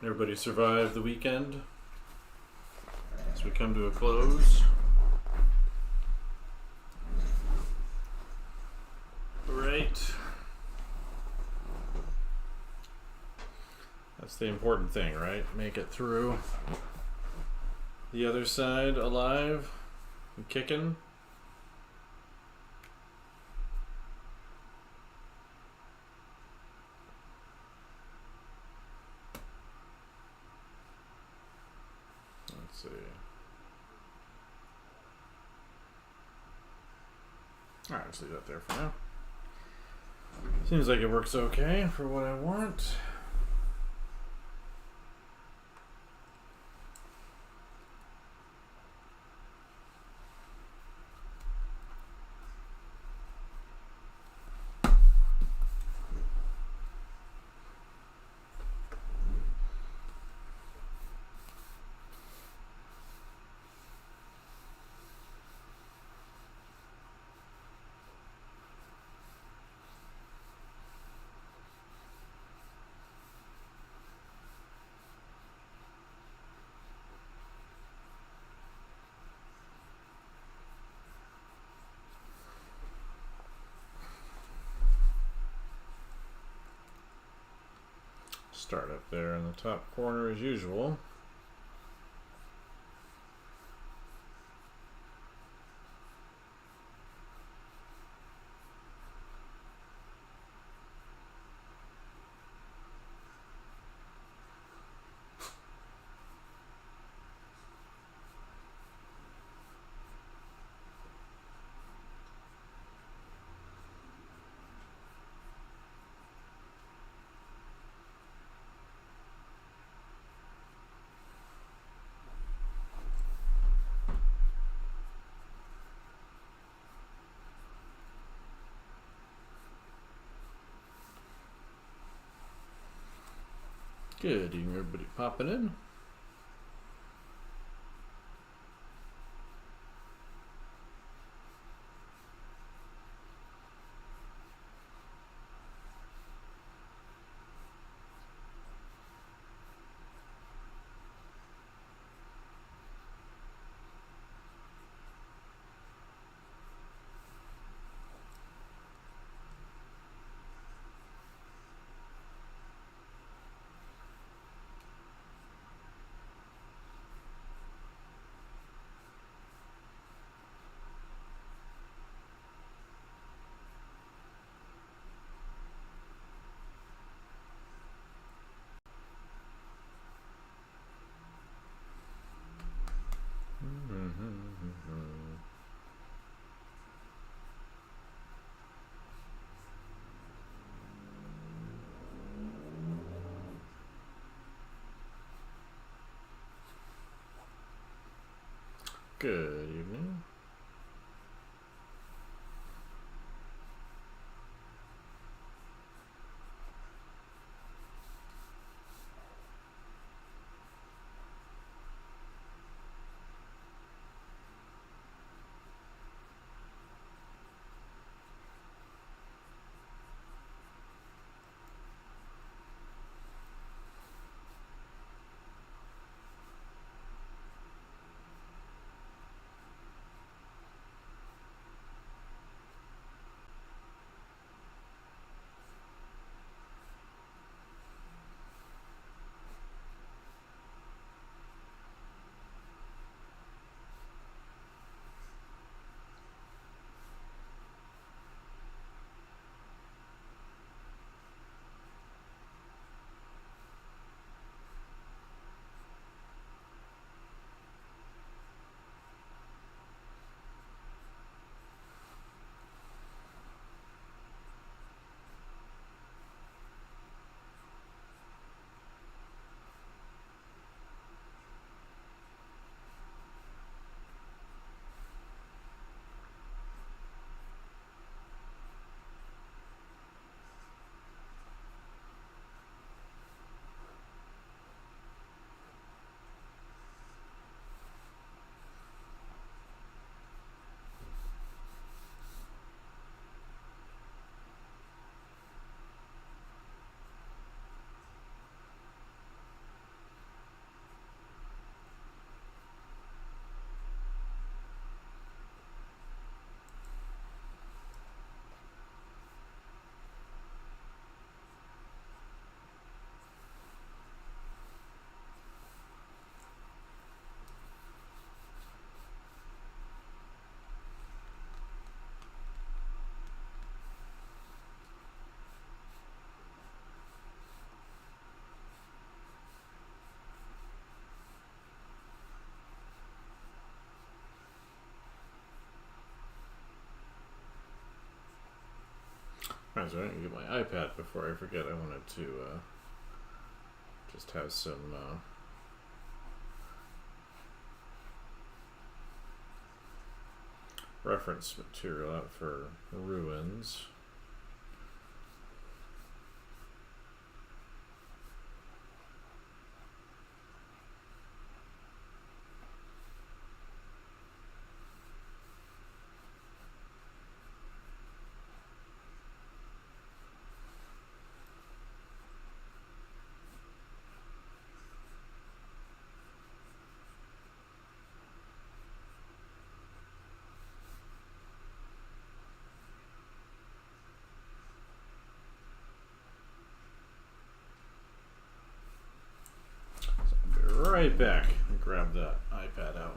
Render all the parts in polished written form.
Everybody survived the weekend as we come to a close. Right. That's the important thing, right? Make it through the other side alive and kicking. Let's see. Alright, let's leave that there for now. Seems like it works okay for what I want. Start up there in the top corner as usual. Good evening, everybody popping in. Good evening. things, right? Get my iPad before I forget. I wanted to just have some reference material out for ruins. Right back and grab that iPad out.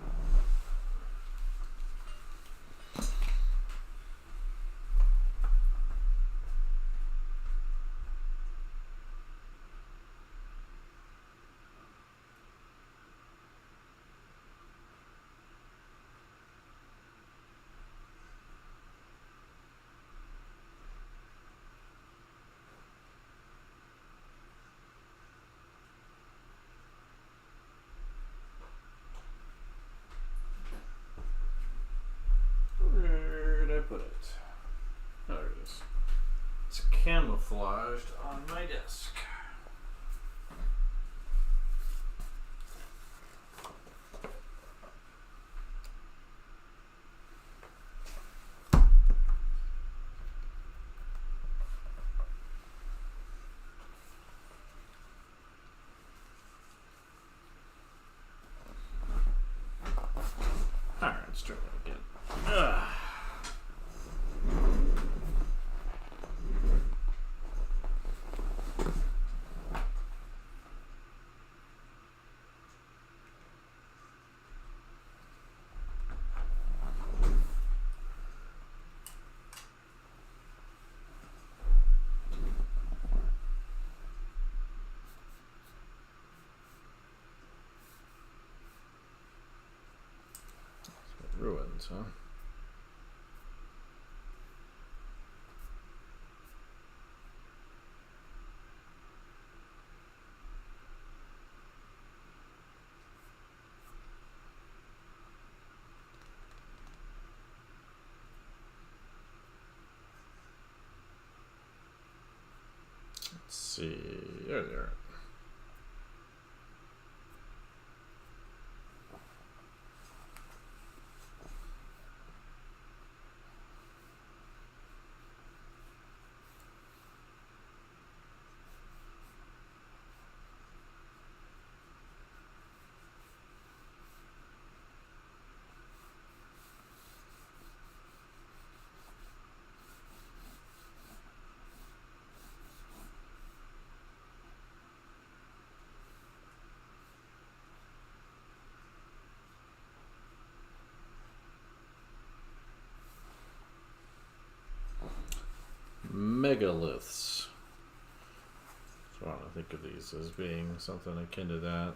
Where did I put it? Oh, there it is. It's camouflaged on my desk. Alright, let's try that again. Ruins, huh? Let's see. There they are. Megaliths. So I want to think of these as being something akin to that.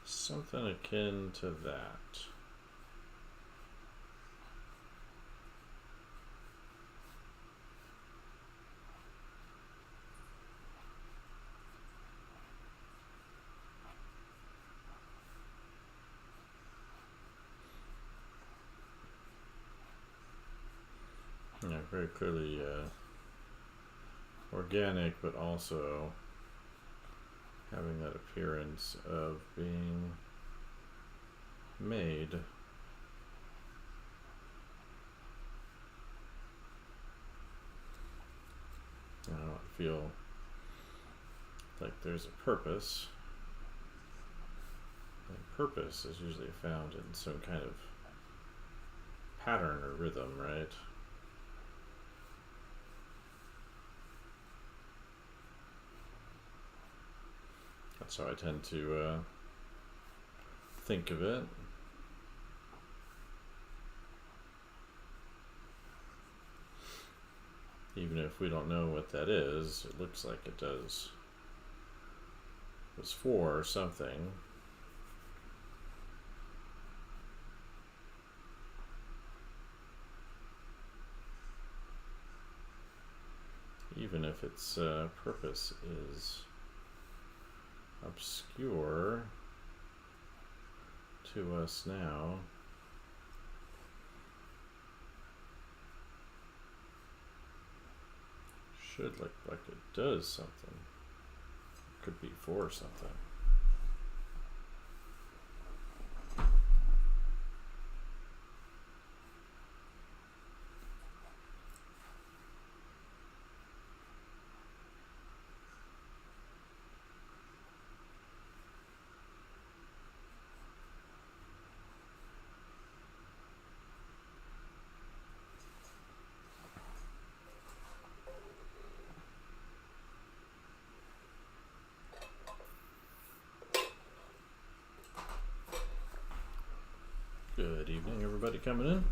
Something akin to that. Yeah, very clearly organic, but also having that appearance of being made. I don't feel like there's a purpose. And purpose is usually found in some kind of pattern or rhythm, right? That's how I tend to think of it. even if we don't know what that is, it looks like it does. It's for something. Even if its purpose is obscure to us now. Should look like it does something. Could be for something. Good evening, everybody coming in.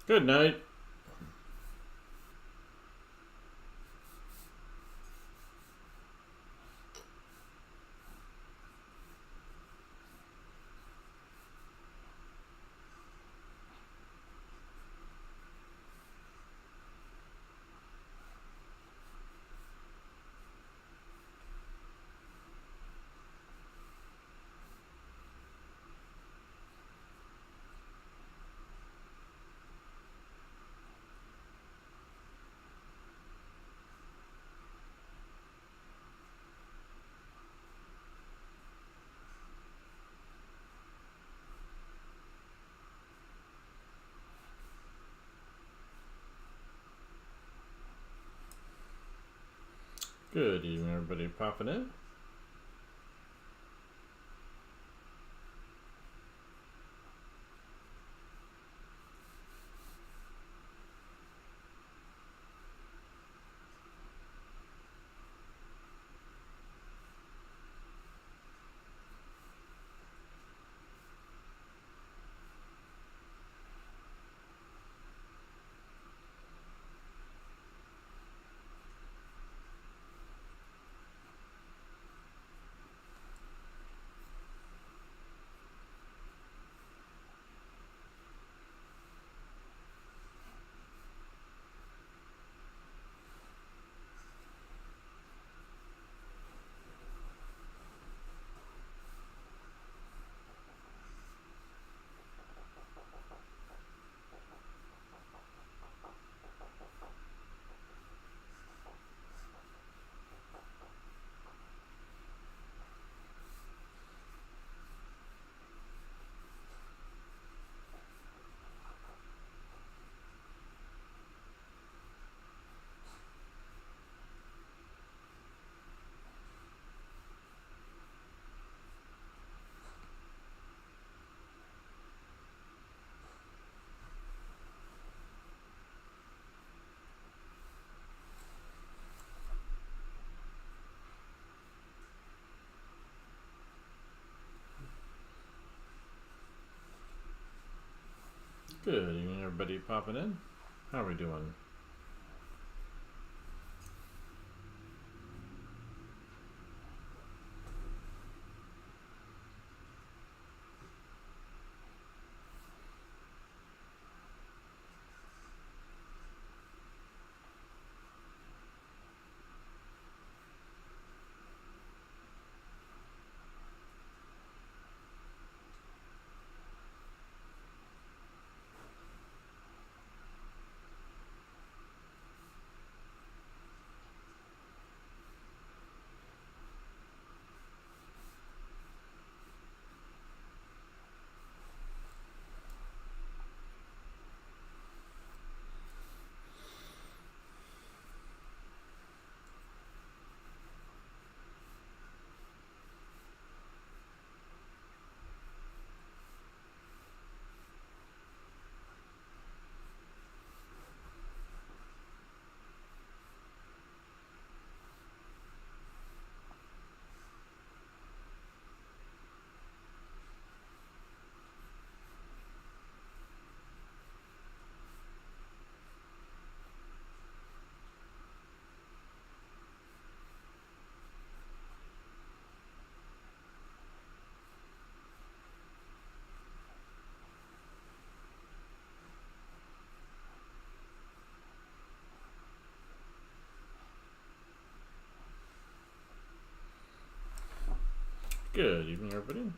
Good night. Good evening, everybody popping in. Good evening, everybody popping in. How are we doing? Good evening, everybody.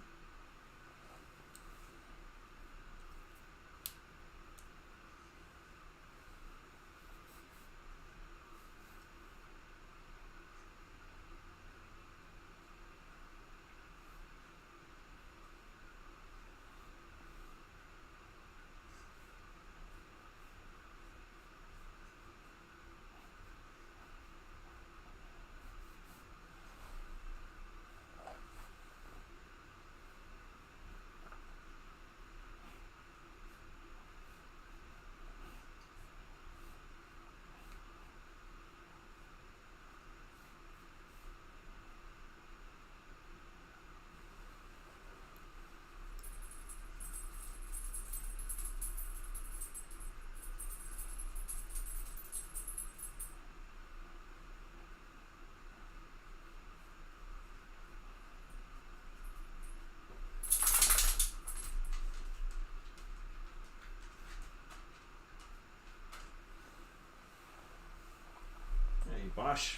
Hey, Bosch.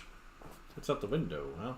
What's out the window, huh?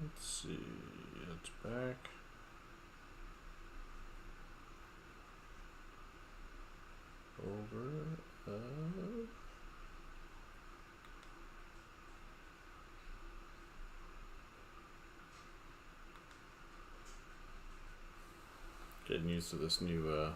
Let's see. It's back. Over. Getting used to this new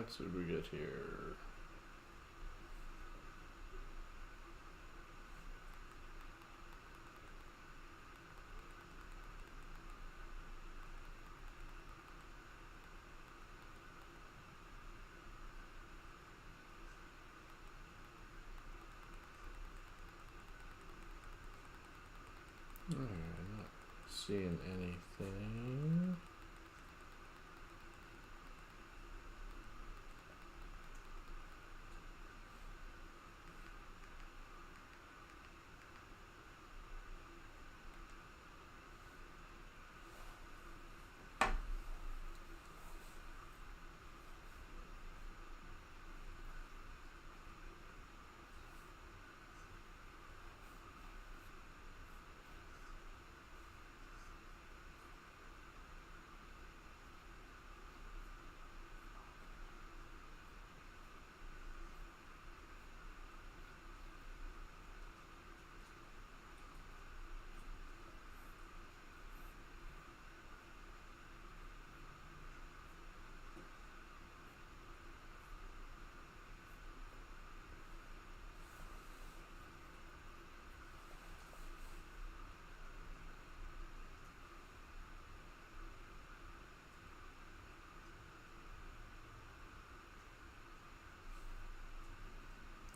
What did we get here? Alright, not seeing anything.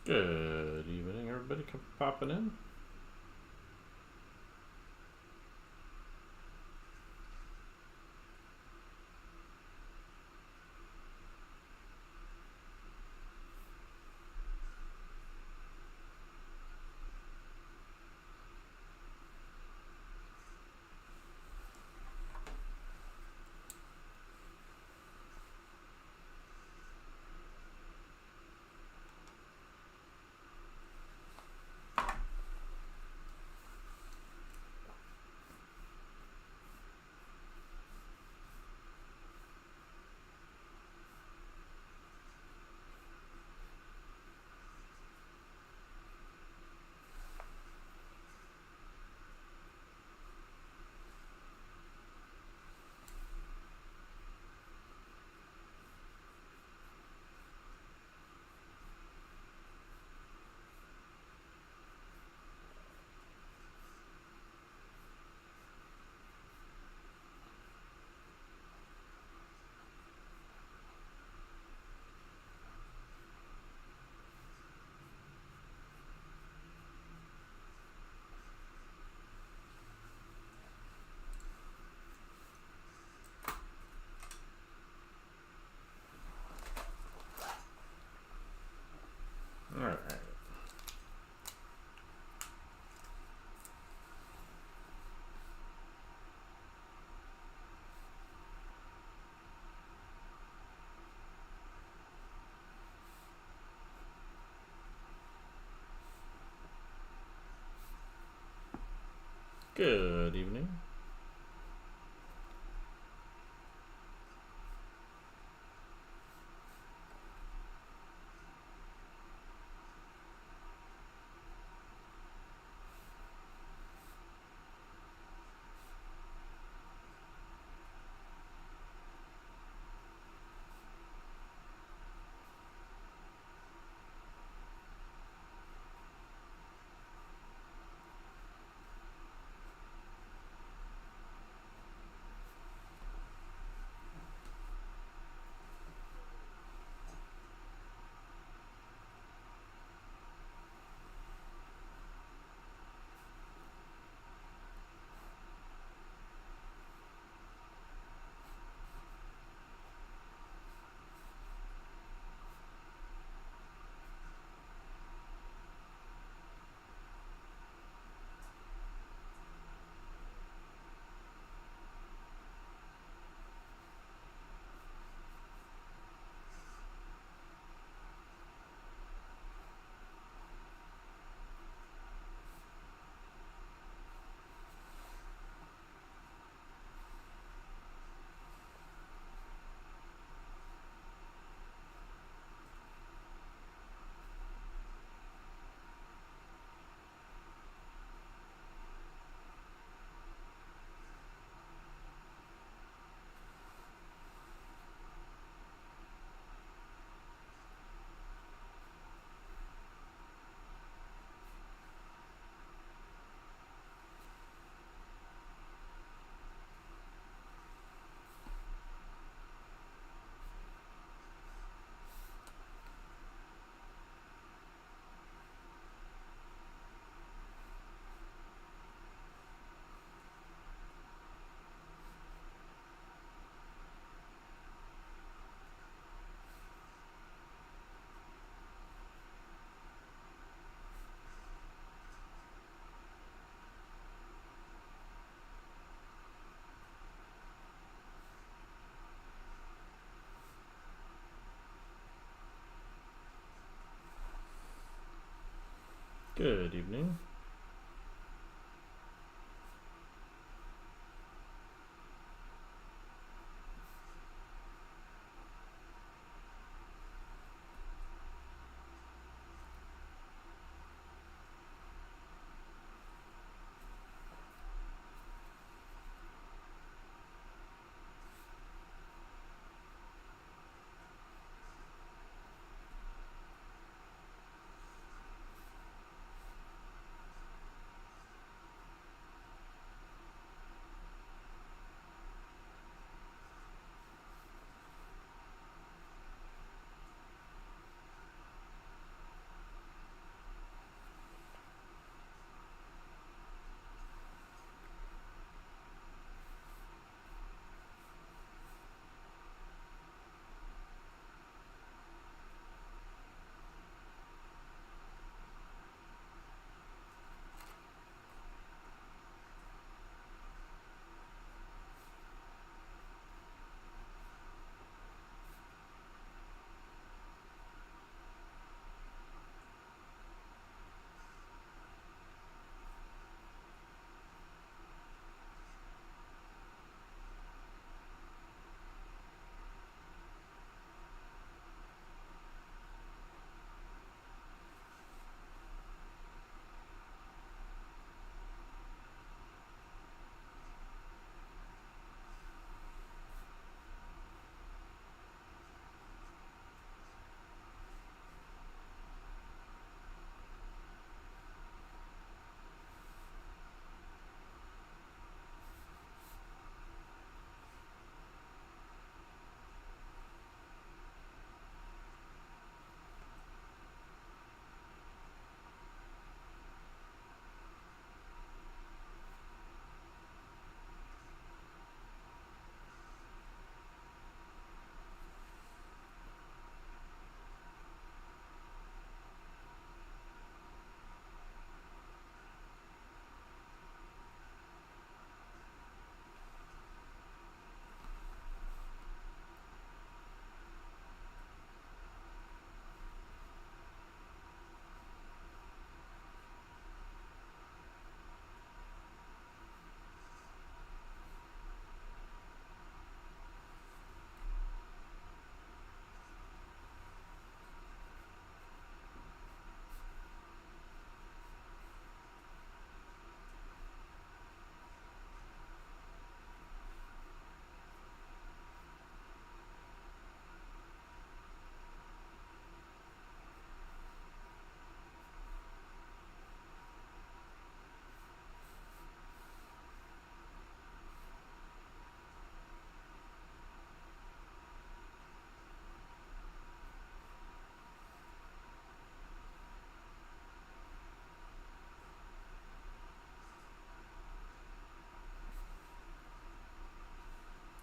Good evening, everybody. Come popping in. Alright. Good evening. Good evening.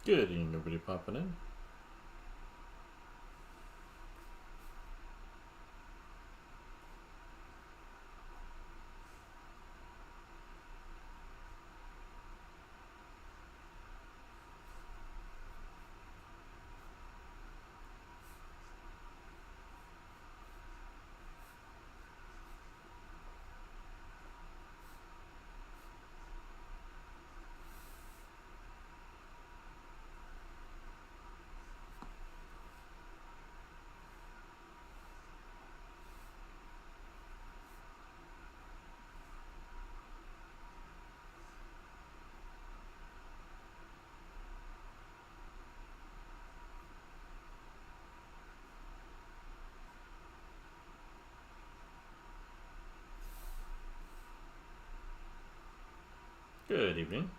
Good evening, everybody popping in. Good evening.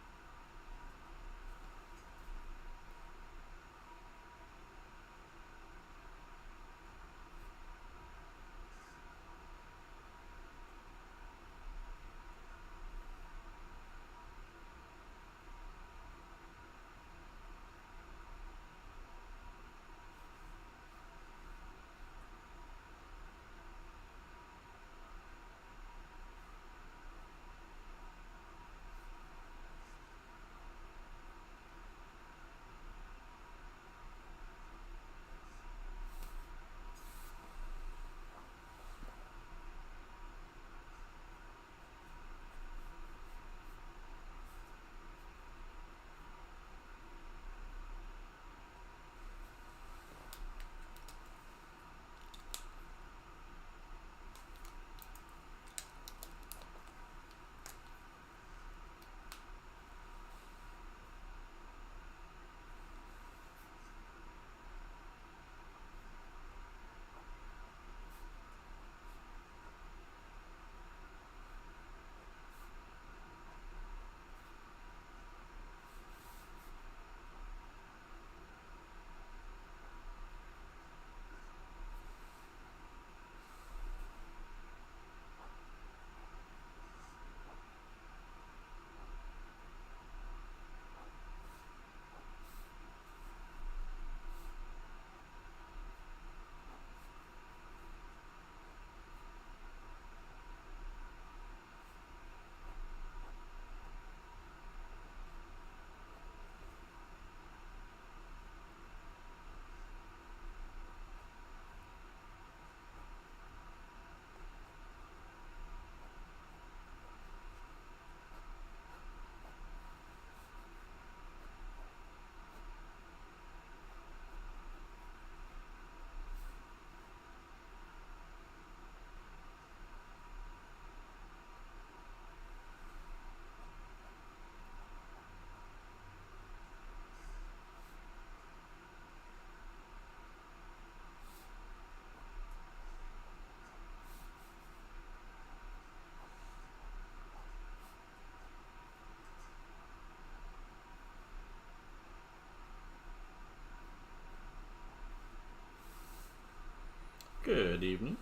Good evening.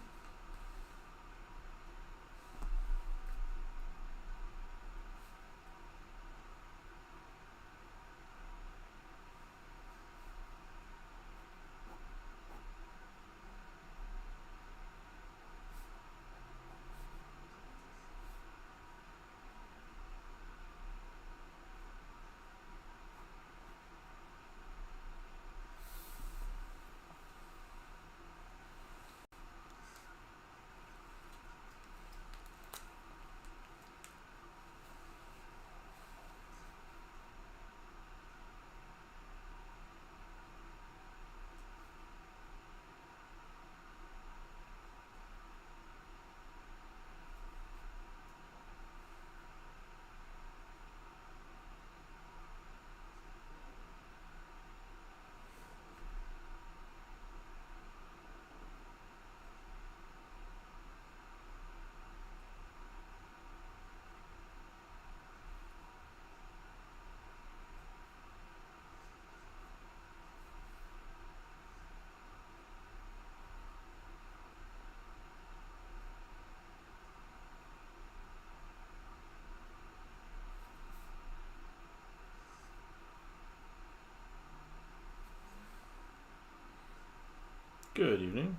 Good evening.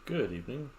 Good evening.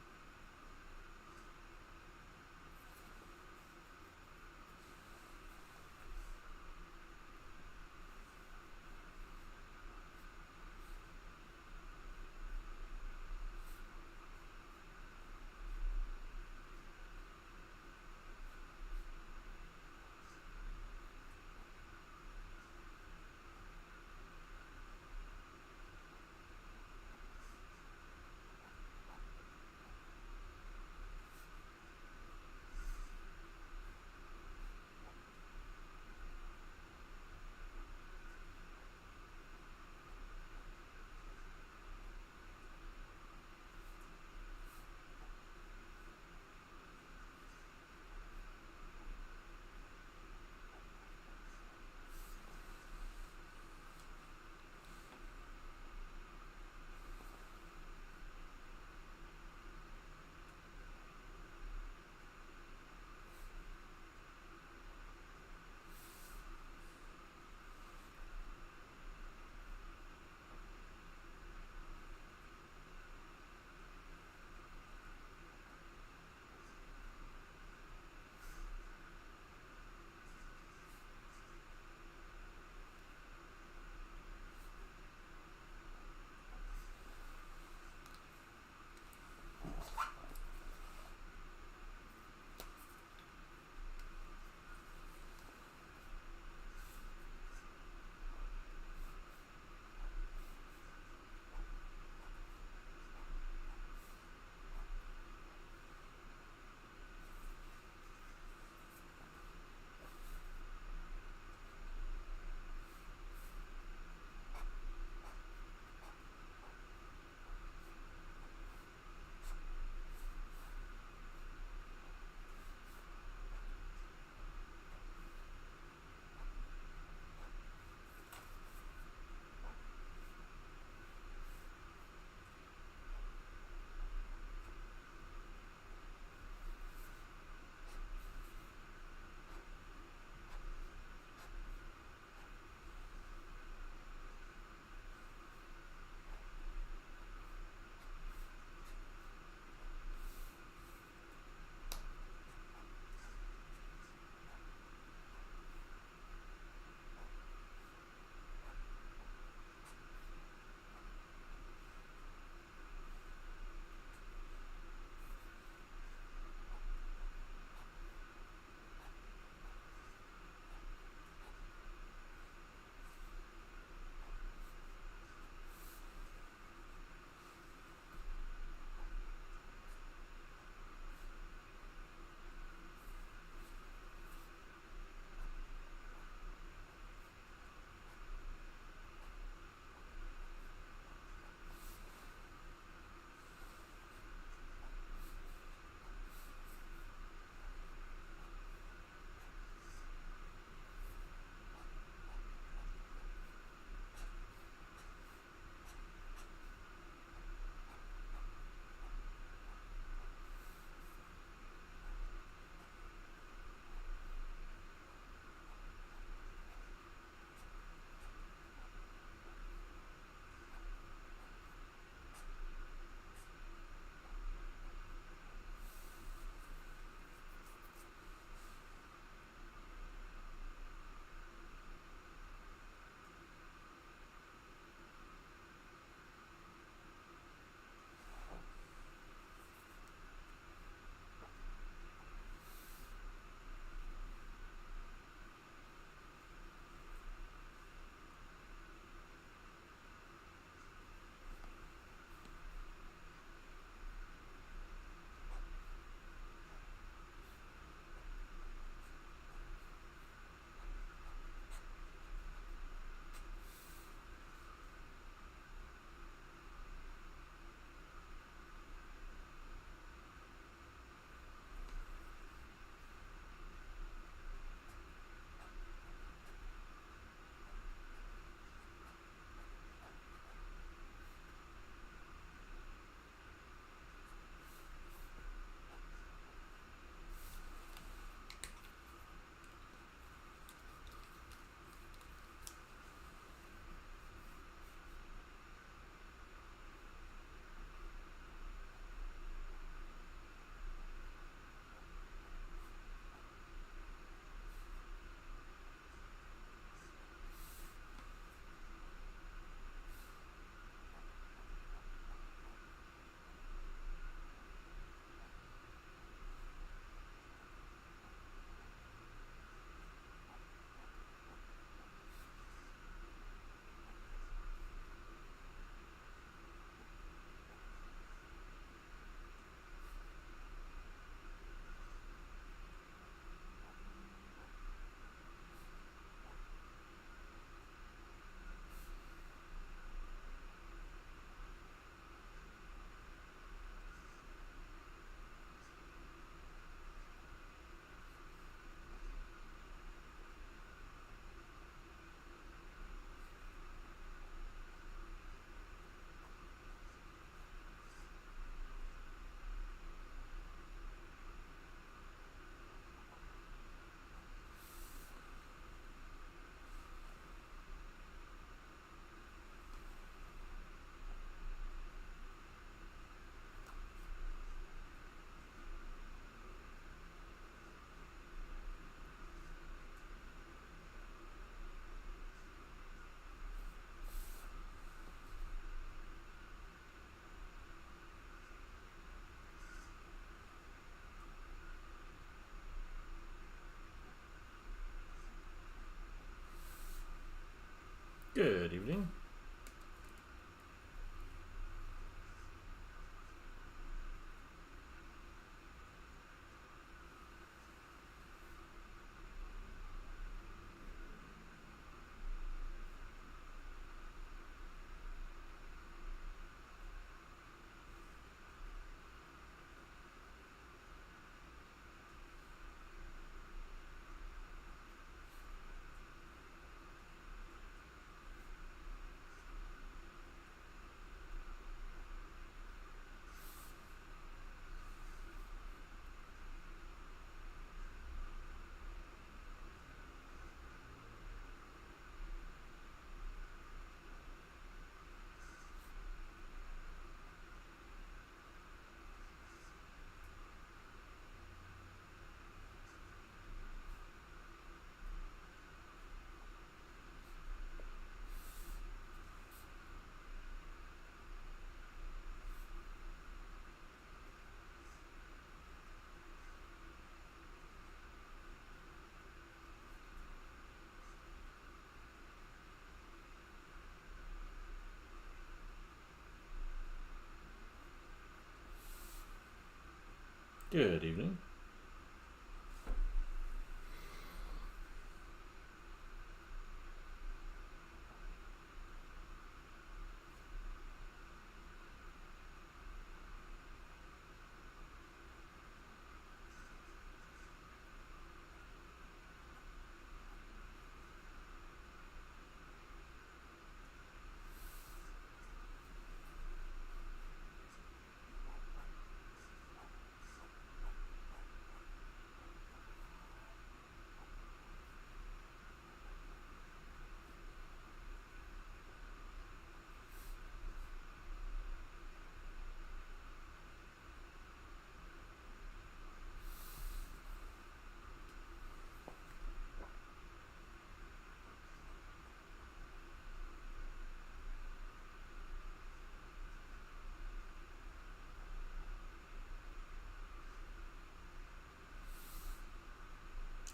Good evening.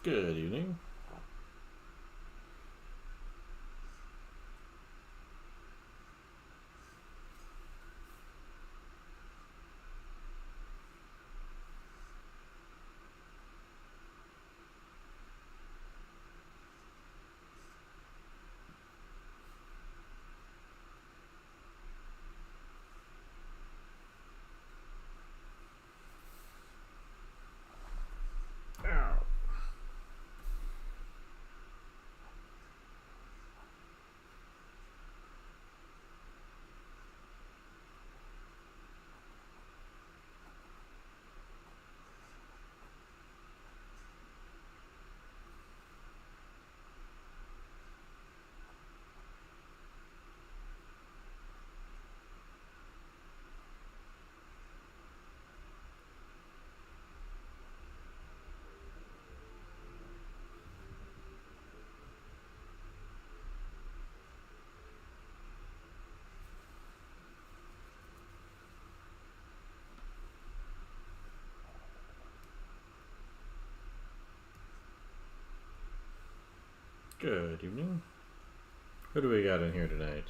Good evening. Ow. Good evening. Who do we got in here tonight?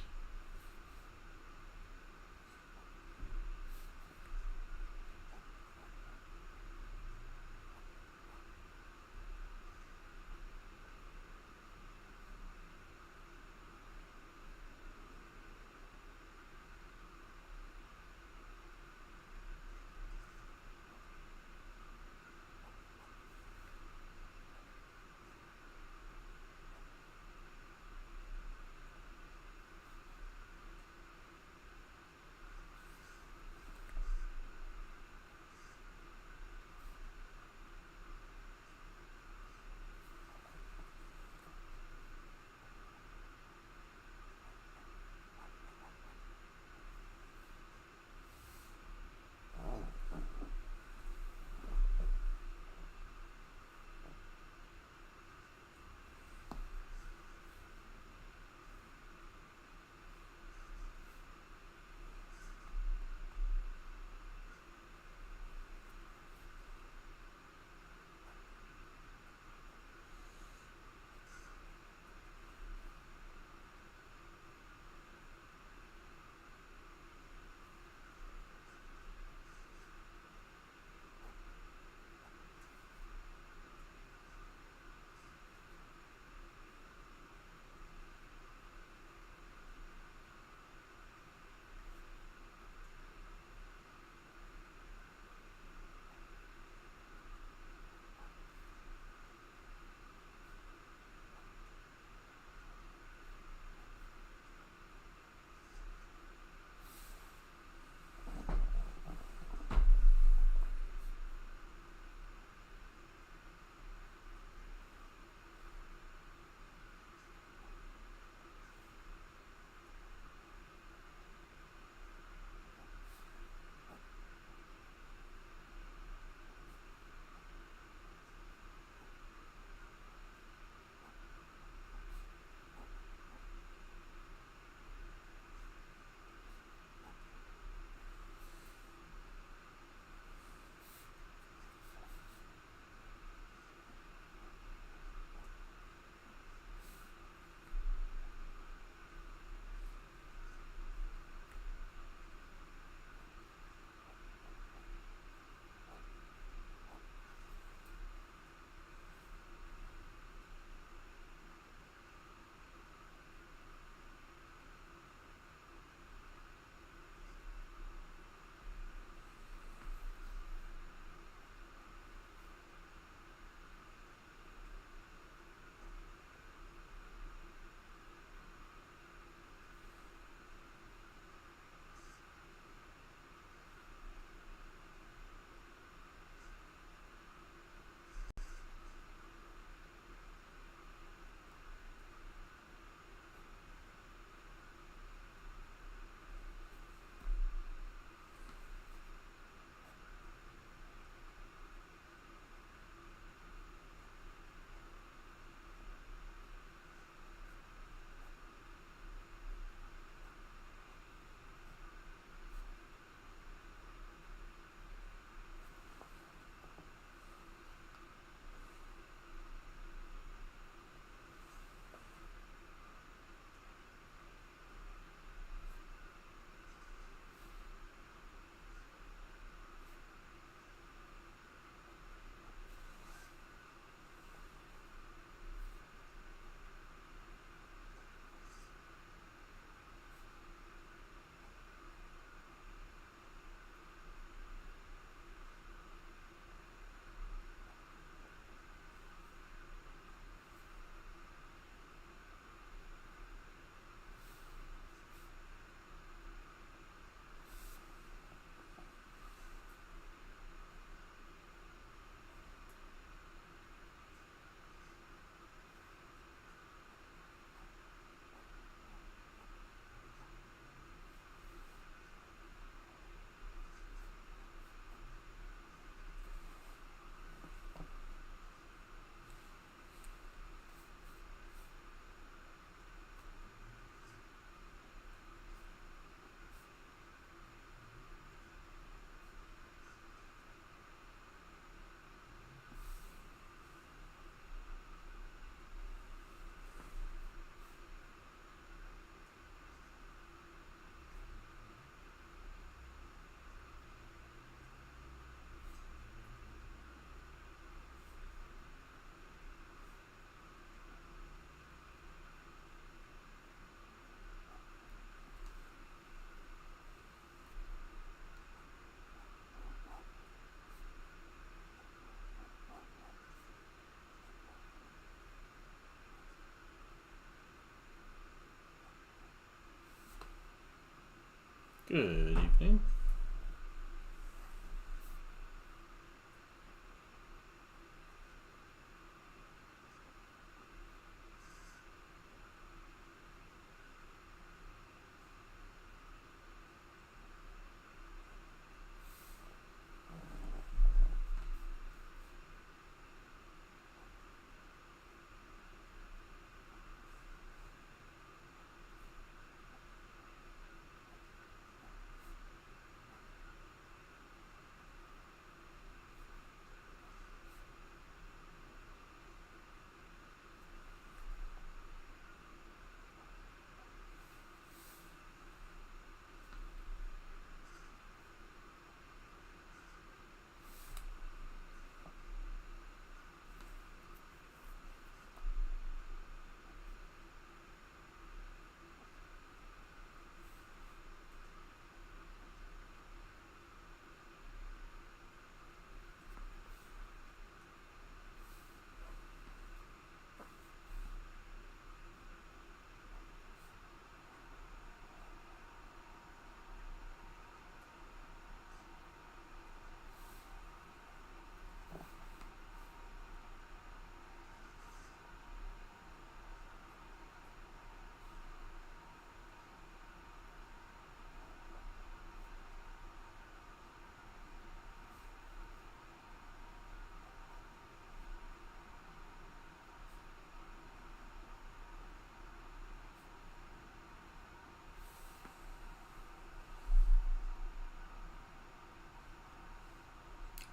Good evening.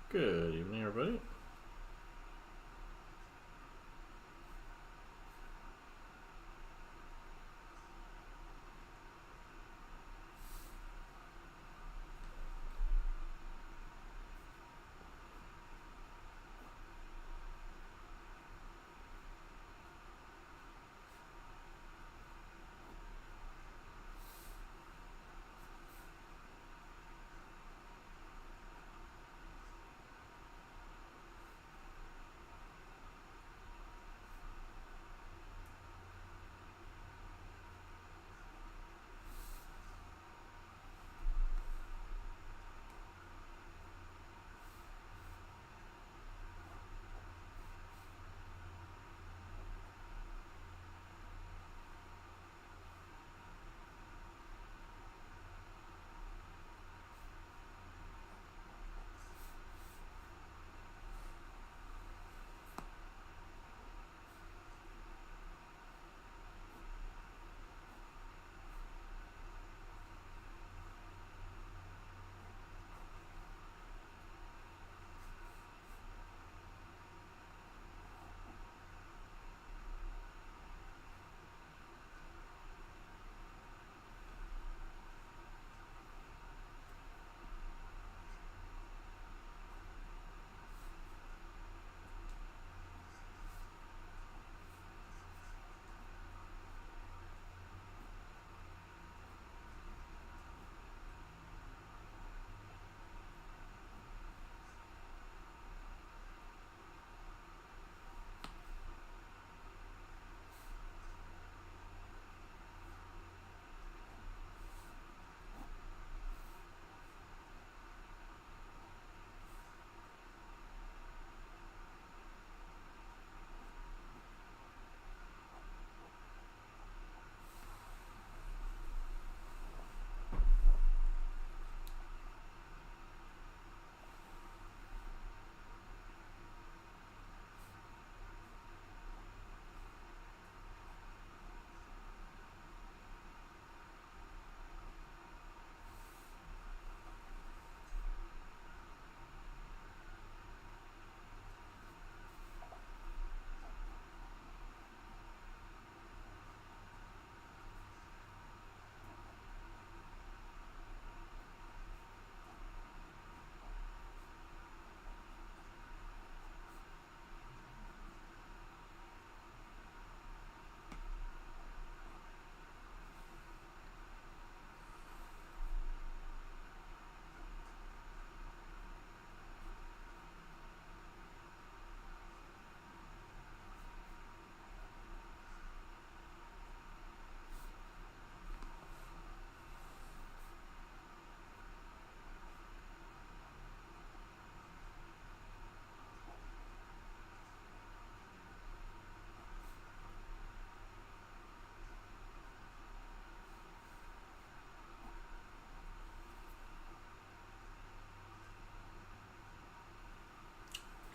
Good evening, everybody.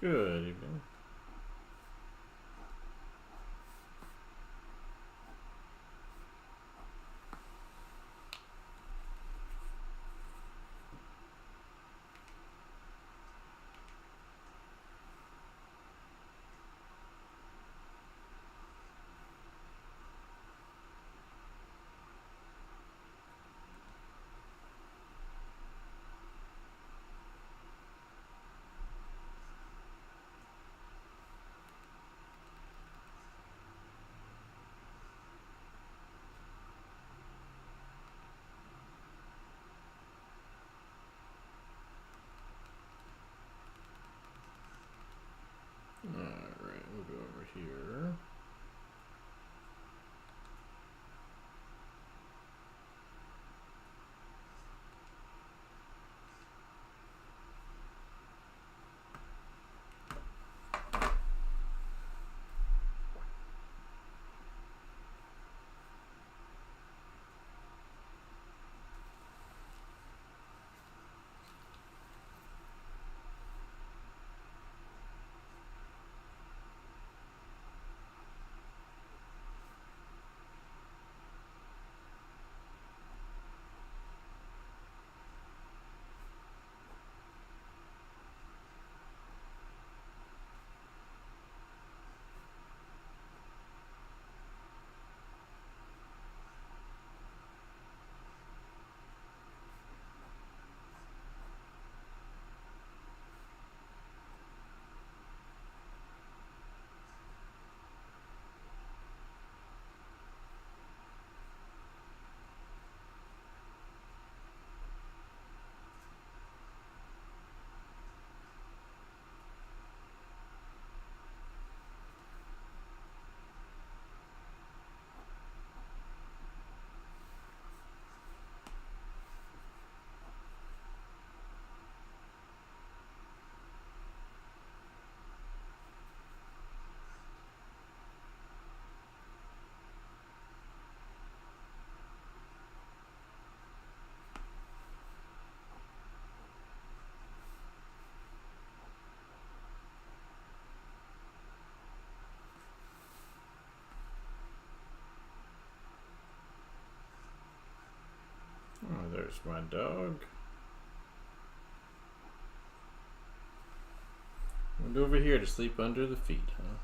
Good evening. Alright, we'll go over here. Oh, there's my dog. Went over here to sleep under the feet, huh?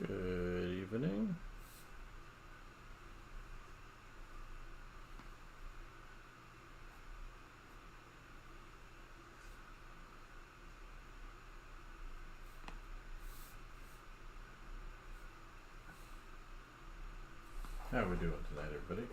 Good evening. How are we doing tonight, everybody?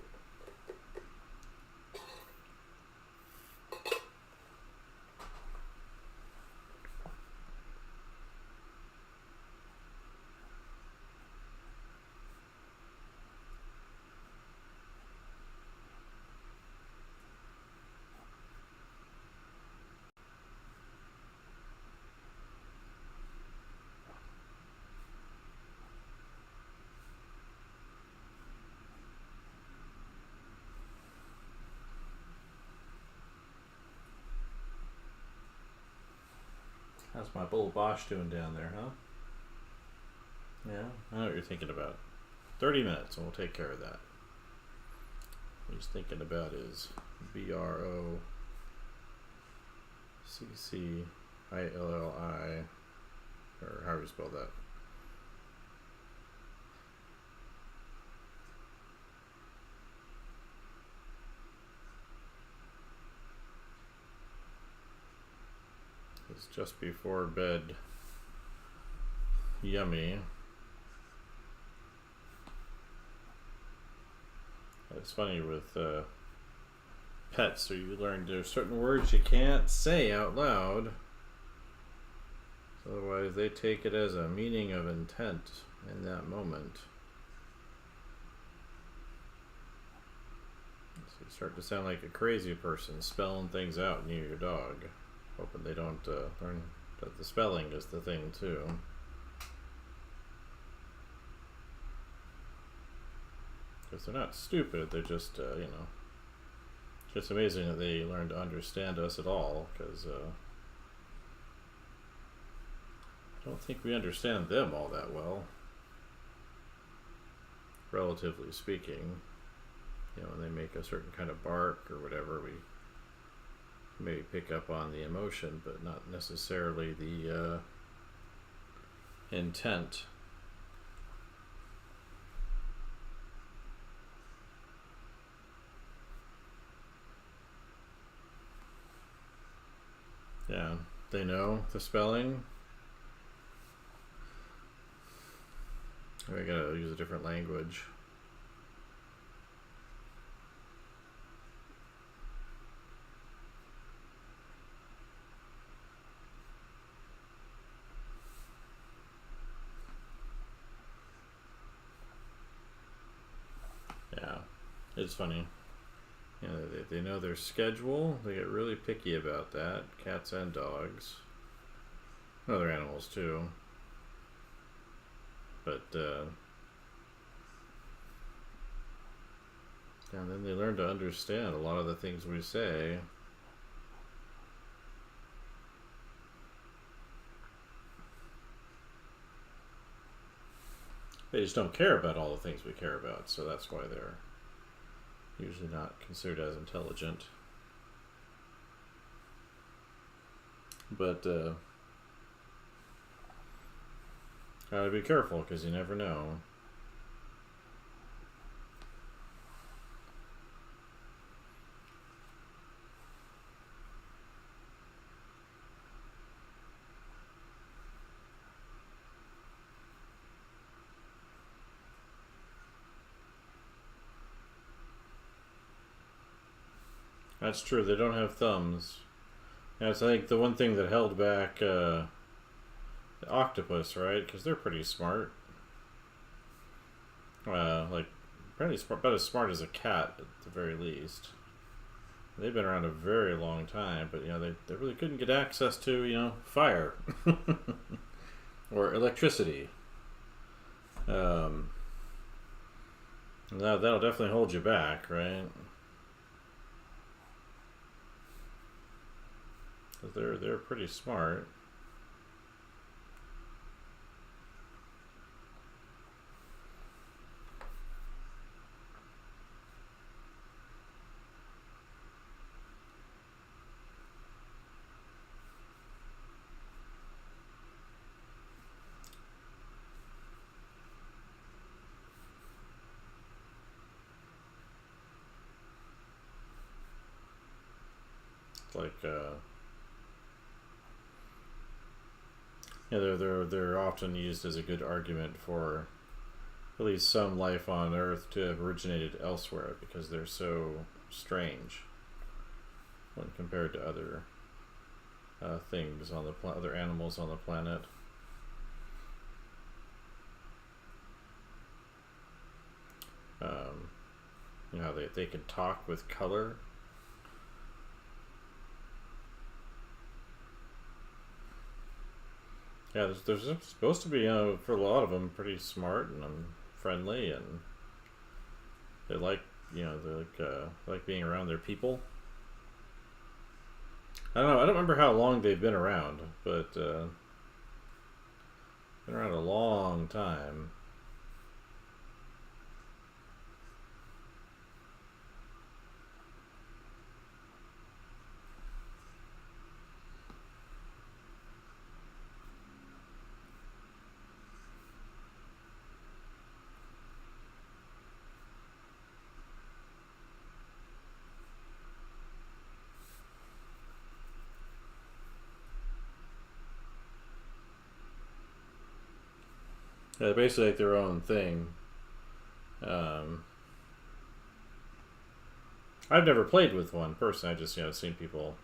How's my bull Bosch doing down there, huh? Yeah, I know what you're thinking about. 30 minutes and we'll take care of that. What he's thinking about is BROCCILLI, or how do you spell that? It's just before bed. Yummy. It's funny with pets, so you learn there's certain words you can't say out loud. Otherwise, they take it as a meaning of intent in that moment. So you start to sound like a crazy person spelling things out near your dog, hoping they don't learn that the spelling is the thing too. Because they're not stupid, they're just, it's just amazing that they learn to understand us at all, because I don't think we understand them all that well, relatively speaking. When they make a certain kind of bark or whatever, we maybe pick up on the emotion, but not necessarily the intent. Yeah, they know the spelling. We gotta use a different language. Yeah, it's funny. You know, they know their schedule. They get really picky about that. Cats and dogs. Other animals too. But and then they learn to understand a lot of the things we say. They just don't care about all the things we care about, so that's why they're usually not considered as intelligent. But gotta be careful because you never know. That's true. They don't have thumbs. That's, I think, the one thing that held back the octopus, right? Because they're pretty smart. Like, pretty smart, about as smart as a cat at the very least. They've been around a very long time, but they really couldn't get access to fire or electricity. That'll definitely hold you back, right? Because they're pretty smart. It's like they're often used as a good argument for at least some life on Earth to have originated elsewhere because they're so strange when compared to other things on the other animals on the planet. How they can talk with color. Yeah, there's supposed to be, for a lot of them, pretty smart and friendly, and they like, like being around their people. I don't know. I don't remember how long they've been around, but been around a long time. Yeah, they basically like their own thing. Um, I've never played with one personally. I just seen people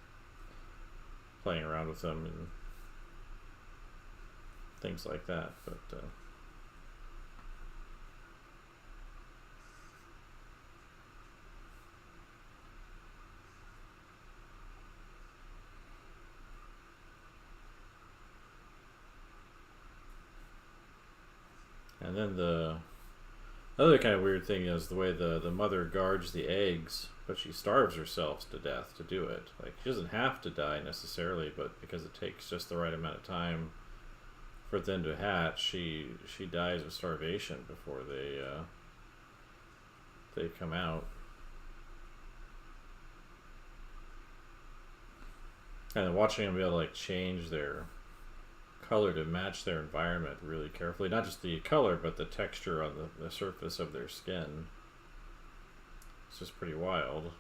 playing around with them and things like that. But and then the other kind of weird thing is the way the mother guards the eggs, but she starves herself to death to do it. Like, she doesn't have to die necessarily, but because it takes just the right amount of time for them to hatch, she dies of starvation before they come out. And then watching them be able to change their color to match their environment really carefully, not just the color but the texture on the surface of their skin. It's just pretty wild.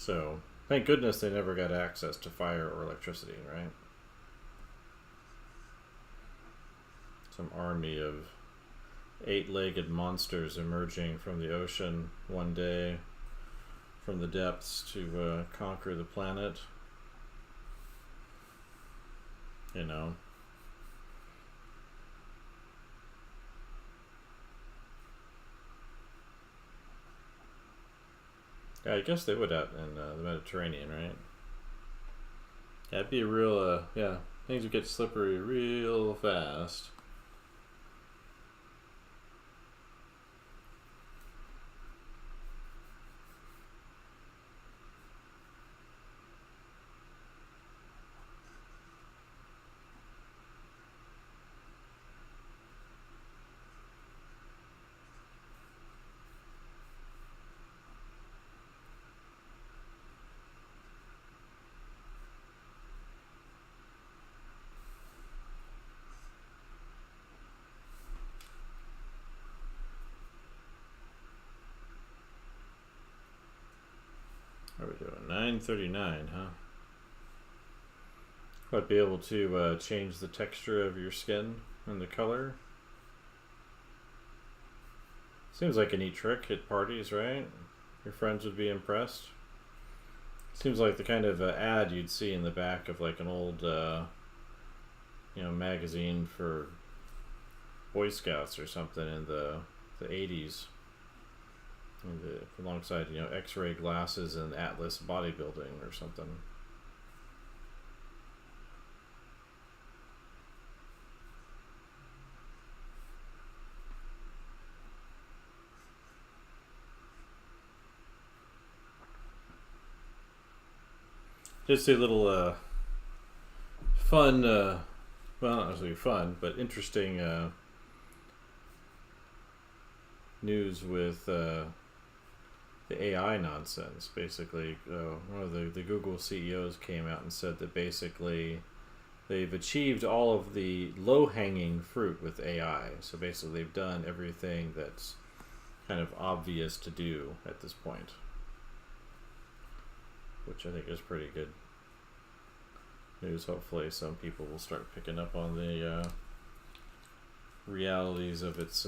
So thank goodness they never got access to fire or electricity, right? Some army of eight-legged monsters emerging from the ocean one day from the depths to conquer the planet. You know. Yeah, I guess they would out in the Mediterranean, right? Yeah, it'd be a real, yeah, things would get slippery real fast. What are we doing? 9:39, huh? I'd be able to change the texture of your skin and the color. Seems like a neat trick at parties, right? Your friends would be impressed. Seems like the kind of ad you'd see in the back of like an old, magazine for Boy Scouts or something in the 80s. Alongside, X-ray glasses and Atlas bodybuilding or something. Just a little fun, well, not necessarily fun, but interesting news with the AI nonsense. Basically, one of the Google CEOs came out and said that basically they've achieved all of the low-hanging fruit with AI. So basically they've done everything that's kind of obvious to do at this point, which I think is pretty good news. Hopefully some people will start picking up on the realities of its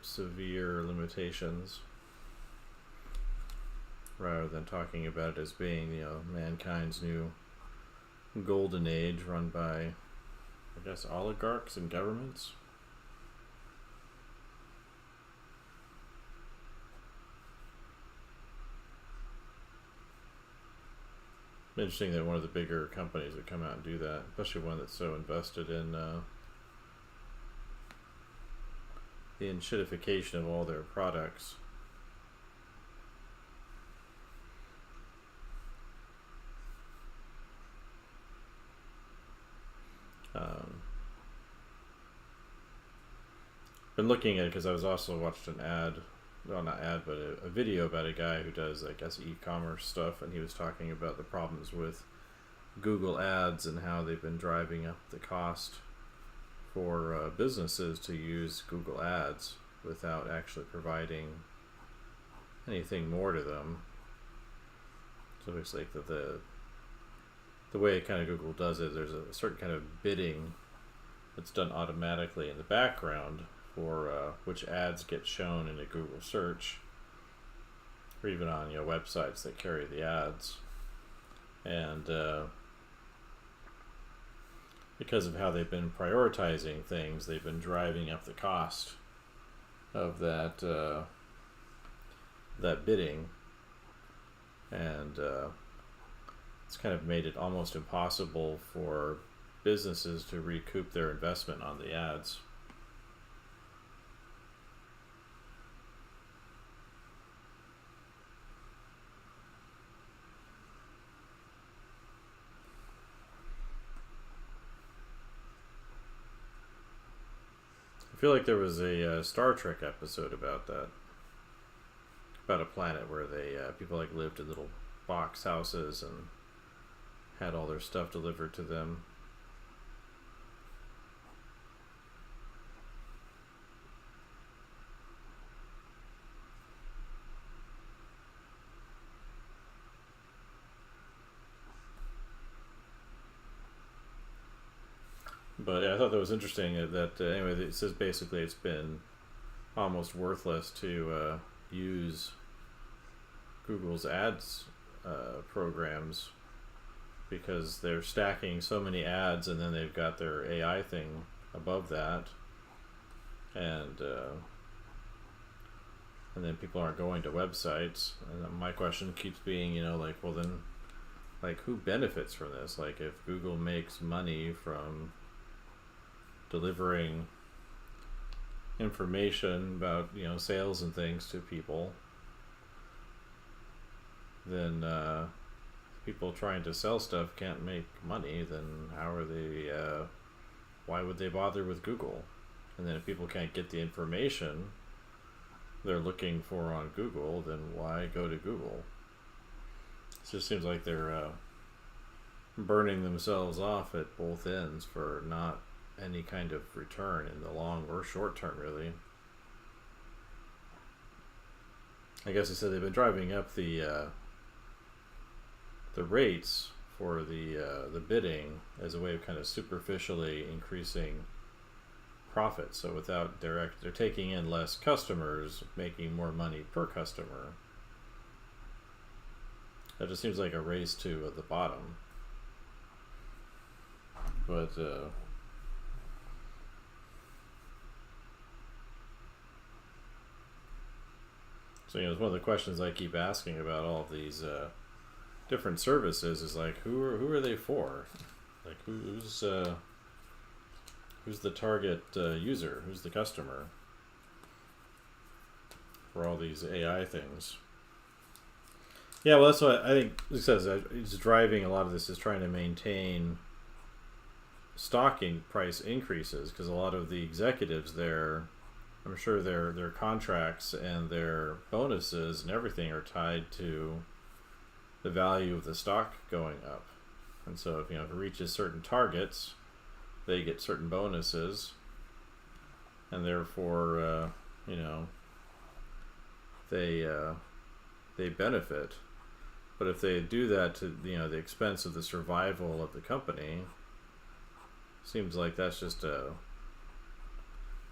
severe limitations, rather than talking about it as being, mankind's new golden age run by, I guess, oligarchs and governments. Interesting that one of the bigger companies would come out and do that, especially one that's so invested in the enshittification of all their products. Been looking at it because I was also watched an ad, well, not ad, but a video about a guy who does, I guess, e-commerce stuff, and he was talking about the problems with Google Ads and how they've been driving up the cost for businesses to use Google Ads without actually providing anything more to them. So it's like the way kind of Google does it, there's a certain kind of bidding that's done automatically in the background for which ads get shown in a Google search, or even on websites that carry the ads. And because of how they've been prioritizing things, they've been driving up the cost of that bidding, and it's kind of made it almost impossible for businesses to recoup their investment on the ads. I feel like there was a Star Trek episode about that, about a planet where they people like lived in little box houses and had all their stuff delivered to them. But yeah, I thought that was interesting that anyway, it says basically it's been almost worthless to use Google's ads programs because they're stacking so many ads, and then they've got their AI thing above that, and then people aren't going to websites. And my question keeps being, like, well then, like, who benefits from this? Like, if Google makes money from delivering information about sales and things to people, then people trying to sell stuff can't make money, then how are they why would they bother with Google? And then if people can't get the information they're looking for on Google, then why go to Google? It just seems like they're burning themselves off at both ends for not any kind of return in the long or short term, really. I guess they said they've been driving up the rates for the bidding as a way of kind of superficially increasing profit. So without they're taking in less customers, making more money per customer. That just seems like a race to the bottom. But so it's one of the questions I keep asking about all of these different services is like, who are they for? Like, who's the target user? Who's the customer for all these AI things? Yeah, well, that's what I think it says. It's driving a lot of this is trying to maintain stocking price increases, because a lot of the executives there, I'm sure their contracts and their bonuses and everything are tied to the value of the stock going up. And so if it reaches certain targets, they get certain bonuses, and therefore they benefit. But if they do that to the expense of the survival of the company, seems like that's just a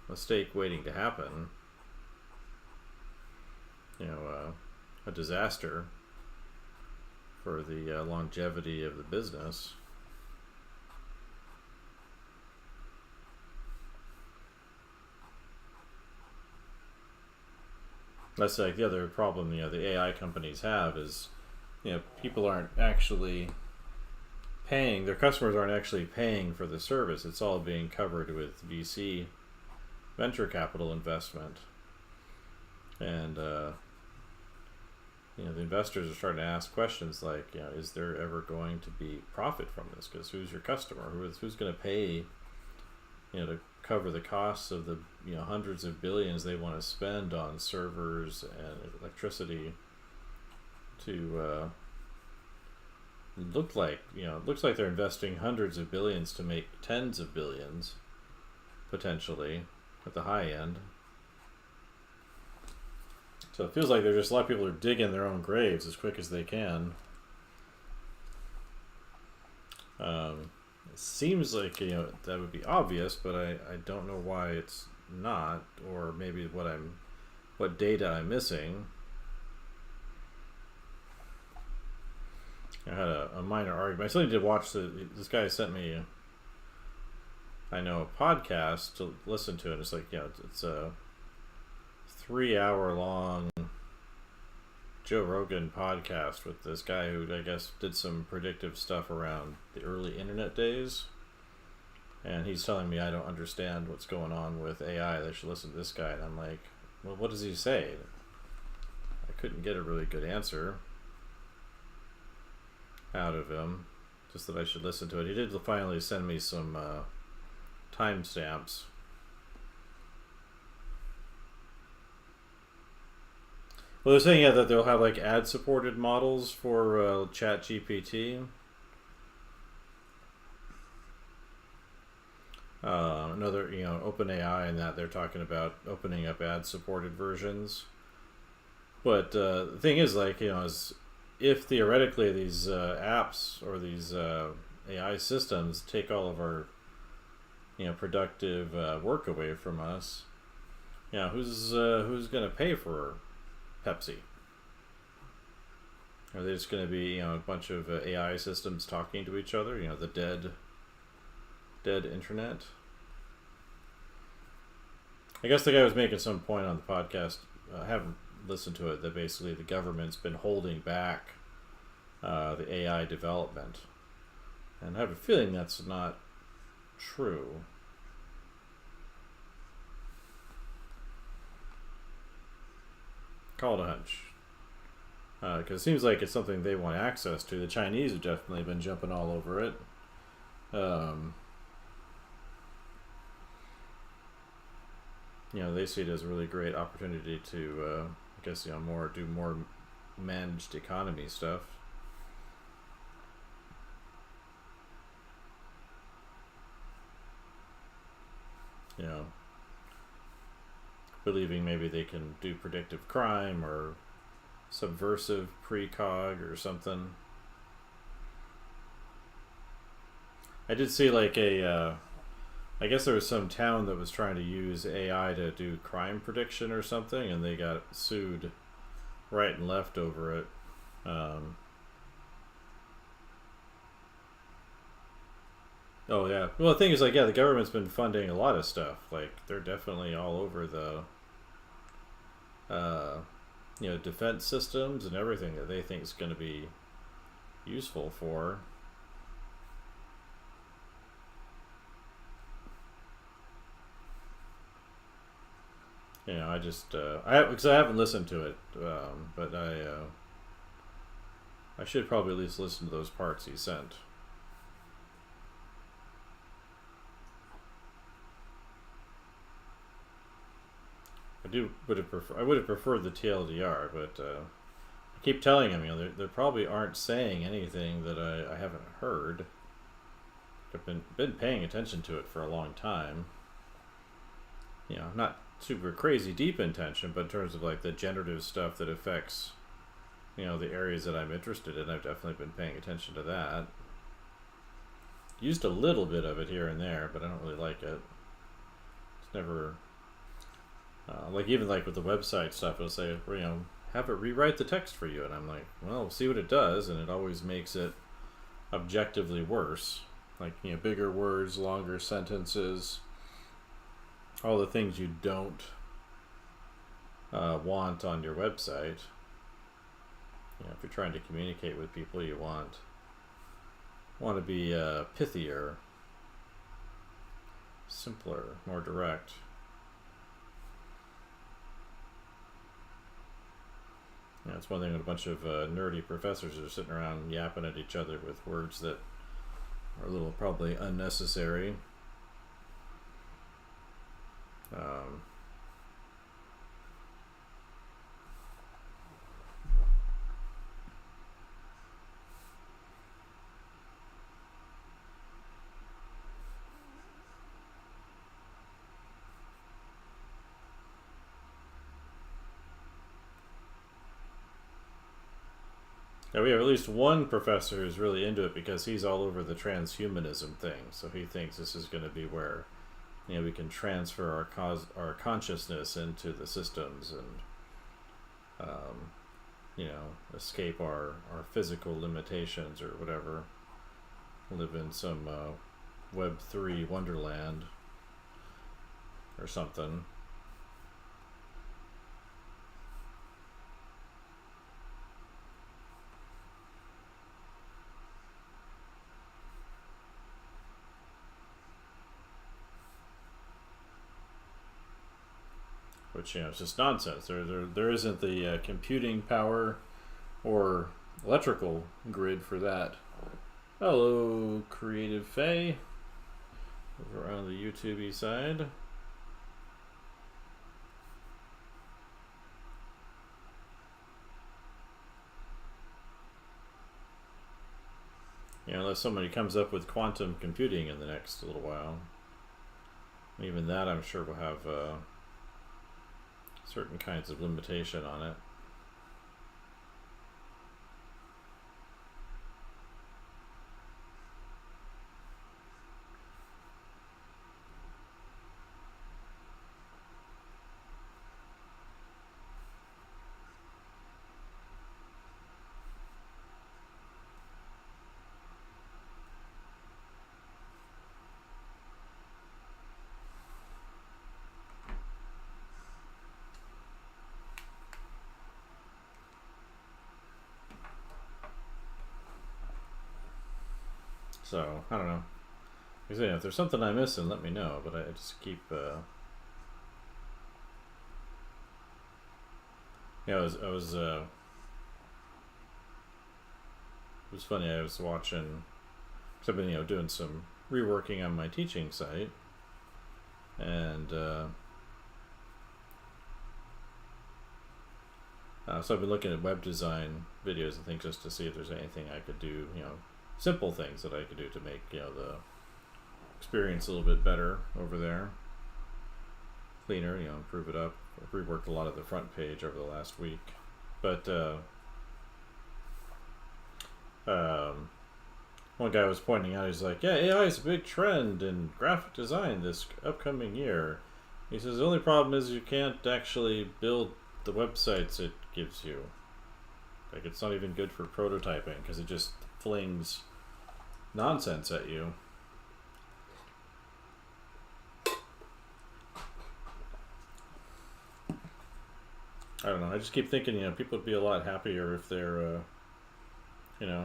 mistake waiting to happen. A disaster for the longevity of the business. That's like the other problem the AI companies have is people aren't actually paying, their customers aren't actually paying for the service. It's all being covered with VC venture capital investment, and the investors are starting to ask questions like, is there ever going to be profit from this? Because who's your customer? Who's going to pay to cover the costs of the hundreds of billions they want to spend on servers and electricity to it looks like they're investing hundreds of billions to make tens of billions potentially at the high end. So it feels like there's just a lot of people who are digging their own graves as quick as they can. It seems like that would be obvious, but I don't know why it's not, or maybe what data I'm missing. I had a minor argument. I still need to watch this guy sent me a podcast to listen to, and it's like it's a 3-hour long Joe Rogan podcast with this guy who I guess did some predictive stuff around the early internet days, and he's telling me I don't understand what's going on with AI, that I should listen to this guy, and I'm like, well, what does he say? I couldn't get a really good answer out of him, just that I should listen to it. He did finally send me some timestamps. Well, they're saying that they'll have like ad-supported models for Chat GPT. Another, OpenAI, and that they're talking about opening up ad-supported versions. But the thing is, is if theoretically these apps or these AI systems take all of our productive work away from us. Who's going to pay for Pepsi? Are they just going to be a bunch of AI systems talking to each other? The dead internet. I guess the guy was making some point on the podcast. I haven't listened to it. That basically the government's been holding back the AI development, and I have a feeling that's not true. Call it a hunch. Because it seems like it's something they want access to. The Chinese have definitely been jumping all over it. They see it as a really great opportunity to, do more managed economy stuff. Believing maybe they can do predictive crime or subversive precog or something. I did see I guess there was some town that was trying to use AI to do crime prediction or something, and they got sued right and left over it. Oh yeah. Well, the thing is, the government's been funding a lot of stuff. They're definitely all over the, defense systems and everything that they think is going to be useful for. Because I haven't listened to it, but I should probably at least listen to those parts he sent. I would have preferred the TLDR, but I keep telling him, they probably aren't saying anything that I haven't heard. I've been paying attention to it for a long time. Not super crazy deep intention, but in terms of the generative stuff that affects, the areas that I'm interested in, I've definitely been paying attention to that. Used a little bit of it here and there, but I don't really like it. It's never. Even with the website stuff, it'll say, have it rewrite the text for you, and I'm like, well, we'll see what it does, and it always makes it objectively worse. Bigger words, longer sentences, all the things you don't want on your website. If you're trying to communicate with people, you want to be pithier, simpler, more direct. It's one thing when a bunch of nerdy professors are sitting around yapping at each other with words that are a little probably unnecessary. Yeah, we have at least one professor who's really into it because he's all over the transhumanism thing. So he thinks this is going to be where, we can transfer our consciousness into the systems and, escape our physical limitations or whatever. Live in some Web3 wonderland or something. Which, it's just nonsense. There isn't the computing power or electrical grid for that. Hello, Creative Faye, over on the YouTube side. Unless somebody comes up with quantum computing in the next little while. Even that, I'm sure, will have certain kinds of limitation on it. So I don't know. Like I say, if there's something I'm missing, let me know. But I just keep. Yeah, I was. It was funny. I was watching. Cause I've been doing some reworking on my teaching site, and so I've been looking at web design videos and things just to see if there's anything I could do. Simple things that I could do to make the experience a little bit better over there, cleaner, improve it up. I've reworked a lot of the front page over the last week, but one guy was pointing out, he's like, yeah, AI is a big trend in graphic design this upcoming year. He says the only problem is you can't actually build the websites it gives you. Like, it's not even good for prototyping because it just flings nonsense at you. I don't know. I just keep thinking, people would be a lot happier if they're,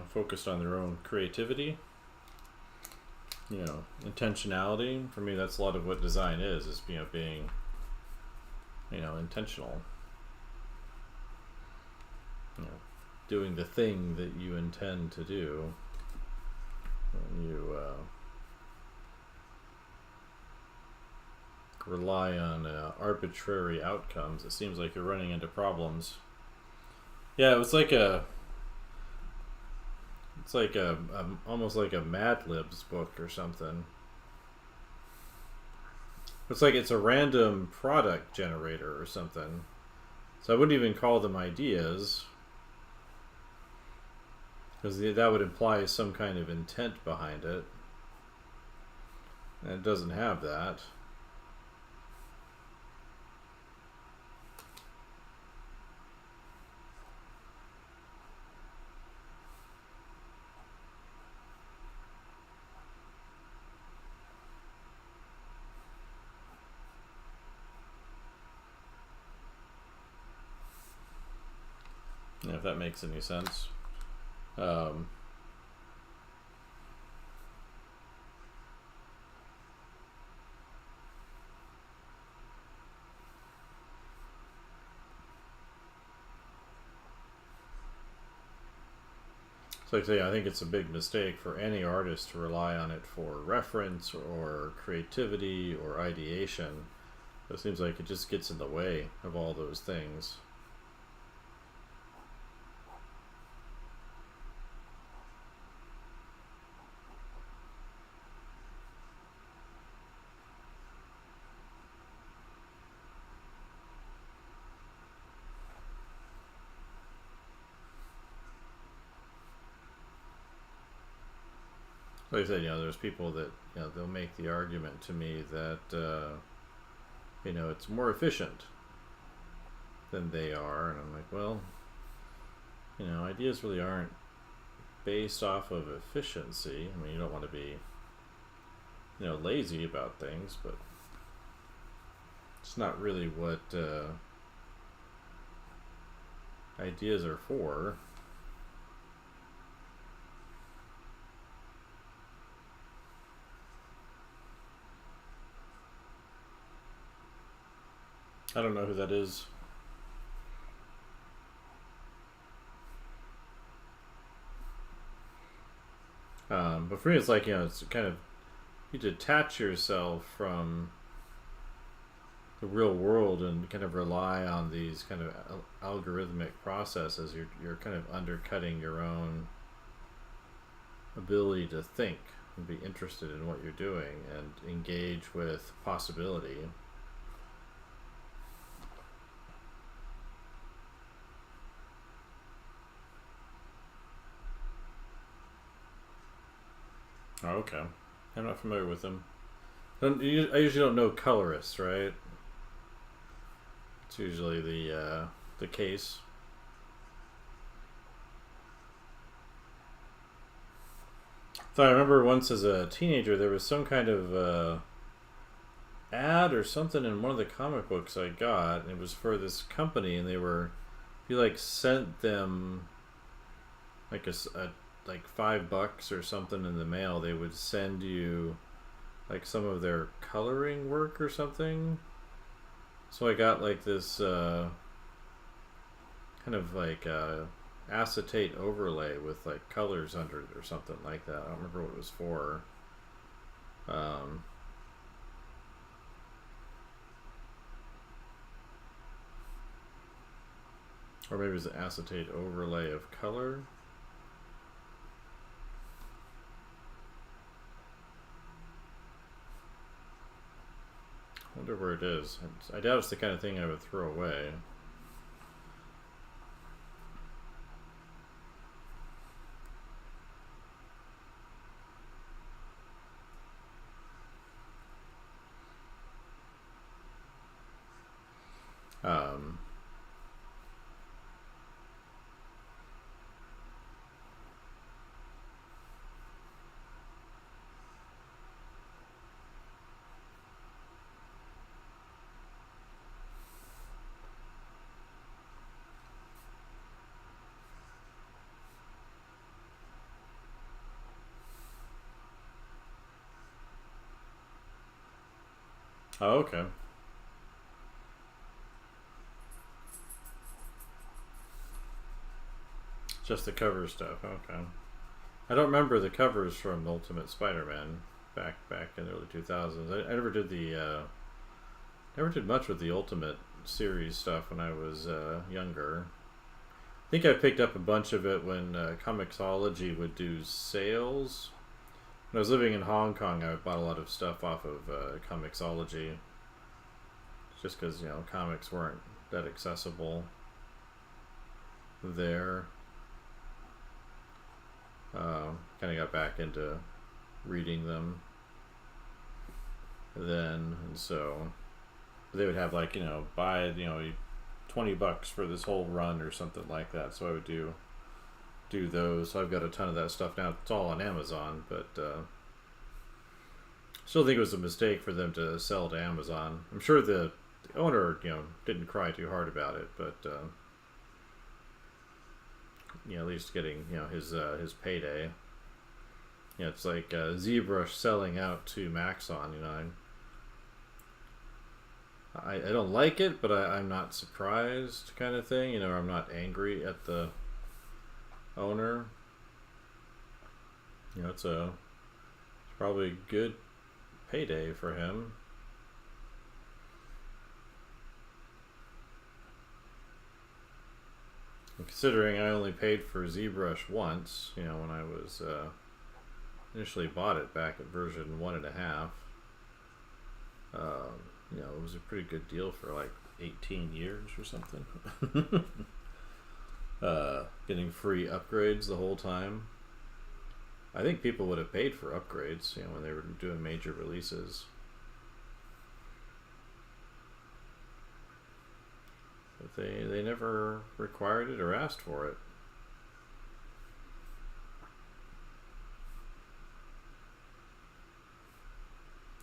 focused on their own creativity, intentionality. For me, that's a lot of what design is being, intentional. Doing the thing that you intend to do. When you rely on arbitrary outcomes, it seems like you're running into problems. Yeah, it was like almost like a Mad Libs book or something. It's like it's a random product generator or something. So I wouldn't even call them ideas, because that would imply some kind of intent behind it. And it doesn't have that. If that makes any sense. So like I say, I think it's a big mistake for any artist to rely on it for reference or creativity or ideation. It seems like it just gets in the way of all those things. Like I said, there's people that they'll make the argument to me that it's more efficient than they are, and I'm like, well, ideas really aren't based off of efficiency. I mean, you don't want to be lazy about things, but it's not really what ideas are for. I don't know who that is. But for me, it's like, it's kind of, you detach yourself from the real world and kind of rely on these kind of algorithmic processes. You're kind of undercutting your own ability to think and be interested in what you're doing and engage with possibility. Oh, okay. I'm not familiar with them. I usually don't know colorists, right? It's usually the case. So I remember once as a teenager there was some kind of ad or something in one of the comic books I got, and it was for this company, and you sent them like a like $5 or something in the mail, they would send you like some of their coloring work or something. So I got like this kind of like acetate overlay with like colors under it or something like that. I don't remember what it was for. Um, or maybe it was an acetate overlay of color. I wonder where it is. I doubt it's the kind of thing I would throw away. Um, oh, okay. Just the cover stuff. Okay. I don't remember the covers from Ultimate Spider-Man back in the early 2000s. I never did never did much with the Ultimate series stuff when I was younger. I think I picked up a bunch of it when Comixology would do sales. When I was living in Hong Kong, I bought a lot of stuff off of Comixology, just because comics weren't that accessible there. Kind of got back into reading them then, and so they would have like buy $20 for this whole run or something like that. So I would do those. So I've got a ton of that stuff now. It's all on Amazon, but still think it was a mistake for them to sell to Amazon. I'm sure the owner didn't cry too hard about it, but at least getting his payday. It's like ZBrush selling out to Maxon. I don't like it, but I'm not surprised, kind of thing. I'm not angry at the owner. It's probably a good payday for him. And considering I only paid for ZBrush once, when I was initially bought it back at version 1.5. It was a pretty good deal for like 18 years or something. Getting free upgrades the whole time. I think people would have paid for upgrades, when they were doing major releases. But they never required it or asked for it.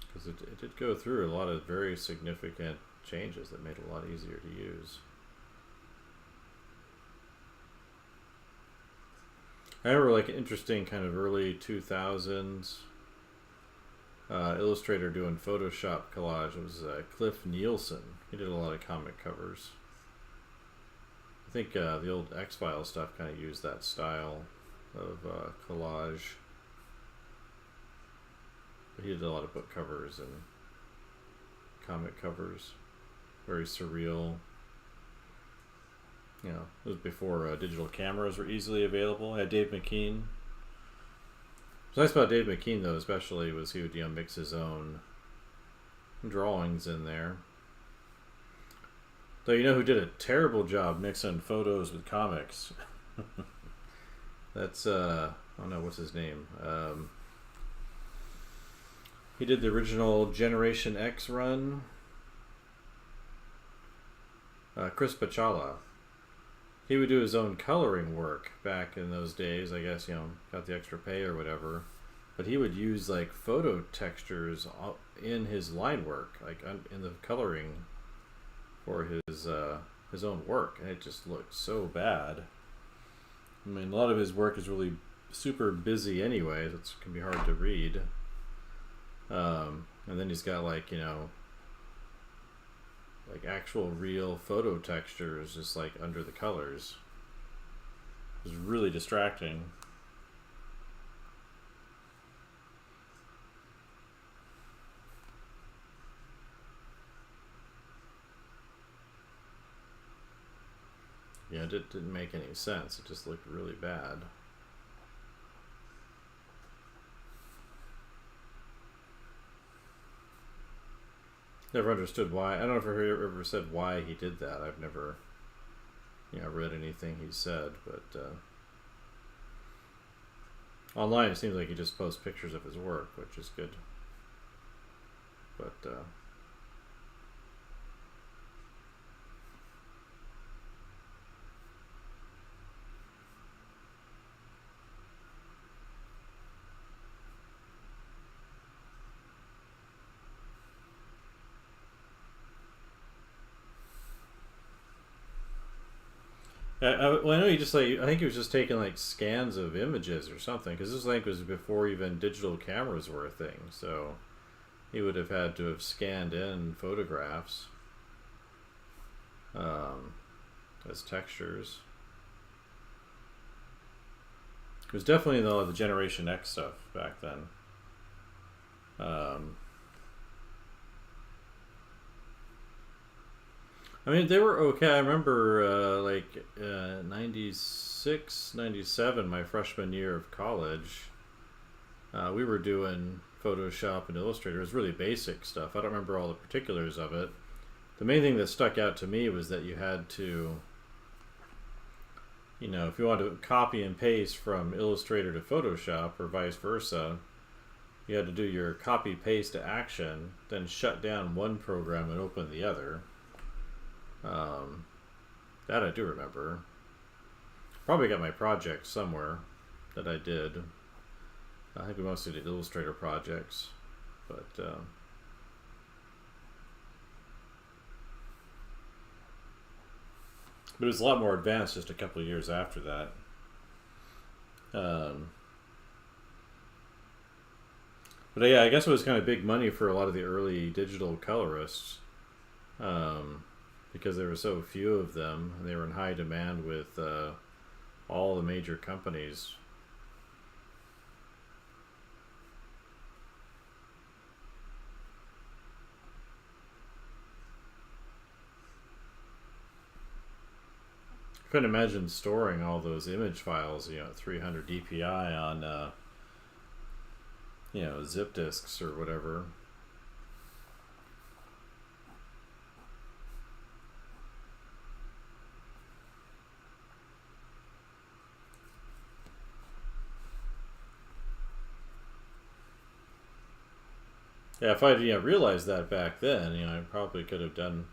Because it did go through a lot of very significant changes that made it a lot easier to use. I remember like an interesting kind of early 2000s illustrator doing Photoshop collage. It was Cliff Nielsen. He did a lot of comic covers. I think the old X-Files stuff kind of used that style of collage. But he did a lot of book covers and comic covers. Very surreal. It was before digital cameras were easily available. I had Dave McKean. What's nice about Dave McKean, though, especially, was he would mix his own drawings in there. Though who did a terrible job mixing photos with comics? That's I don't know what's his name. He did the original Generation X run. Chris Pachala. He would do his own coloring work back in those days. I guess got the extra pay or whatever. But he would use like photo textures in his line work, like in the coloring for his own work, and it just looked so bad. I mean, a lot of his work is really super busy anyway. So it can be hard to read. And then he's got like, you know, like actual real photo textures just like under the colors. It was really distracting. Yeah, it didn't make any sense. It just looked really bad. Never understood why. I don't know if he ever said why he did that. I've never, you know, read anything he said, but online it seems like he just posts pictures of his work, which is good. But well, I know he just like, I think he was just taking like scans of images or something, because this thing was before even digital cameras were a thing, so he would have had to have scanned in photographs as textures. It was definitely the Generation X stuff back then. I mean, they were okay. I remember like 96, 97, my freshman year of college, we were doing Photoshop and Illustrator. It was really basic stuff. I don't remember all the particulars of it. The main thing that stuck out to me was that you had to, you know, if you wanted to copy and paste from Illustrator to Photoshop or vice versa, you had to do your copy paste to action, then shut down one program and open the other. That I do remember. Probably got my project somewhere that I did. I think we mostly did Illustrator projects, but it was a lot more advanced just a couple of years after that. But yeah, I guess it was kind of big money for a lot of the early digital colorists. Because there were so few of them, and they were in high demand with all the major companies. I couldn't imagine storing all those image files, you know, 300 DPI on, you know, zip disks or whatever. Yeah, if I'd, you know, realized that back then, you know, I probably could have done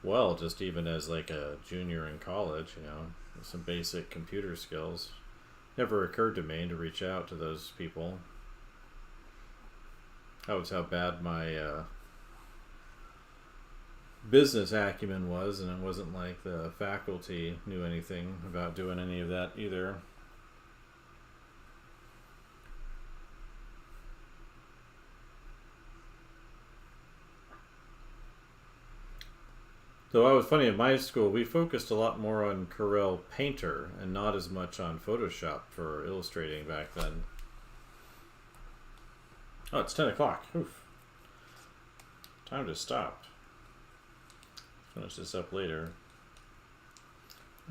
well just even as like a junior in college, you know, with some basic computer skills. Never occurred to me to reach out to those people. That was how bad my business acumen was, and it wasn't like the faculty knew anything about doing any of that either. Though I was funny, in my school, we focused a lot more on Corel Painter and not as much on Photoshop for illustrating back then. Oh, it's 10 o'clock. Oof. Time to stop. Finish this up later.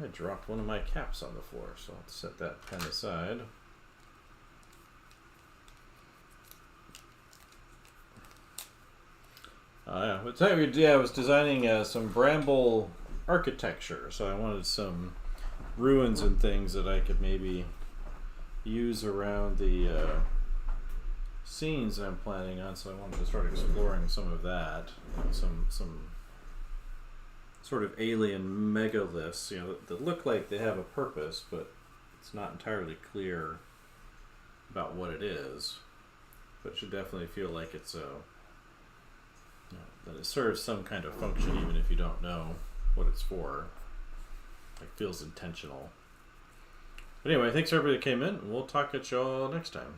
I dropped one of my caps on the floor, so I'll set that pen aside. Yeah, I was designing some bramble architecture, so I wanted some ruins and things that I could maybe use around the scenes I'm planning on. So I wanted to start exploring some of that, you know, some sort of alien megaliths, you know, that look like they have a purpose, but it's not entirely clear about what it is. But it should definitely feel like it's a that it serves some kind of function, even if you don't know what it's for. Like, feels intentional. But anyway, thanks everybody that came in. We'll talk at y'all next time.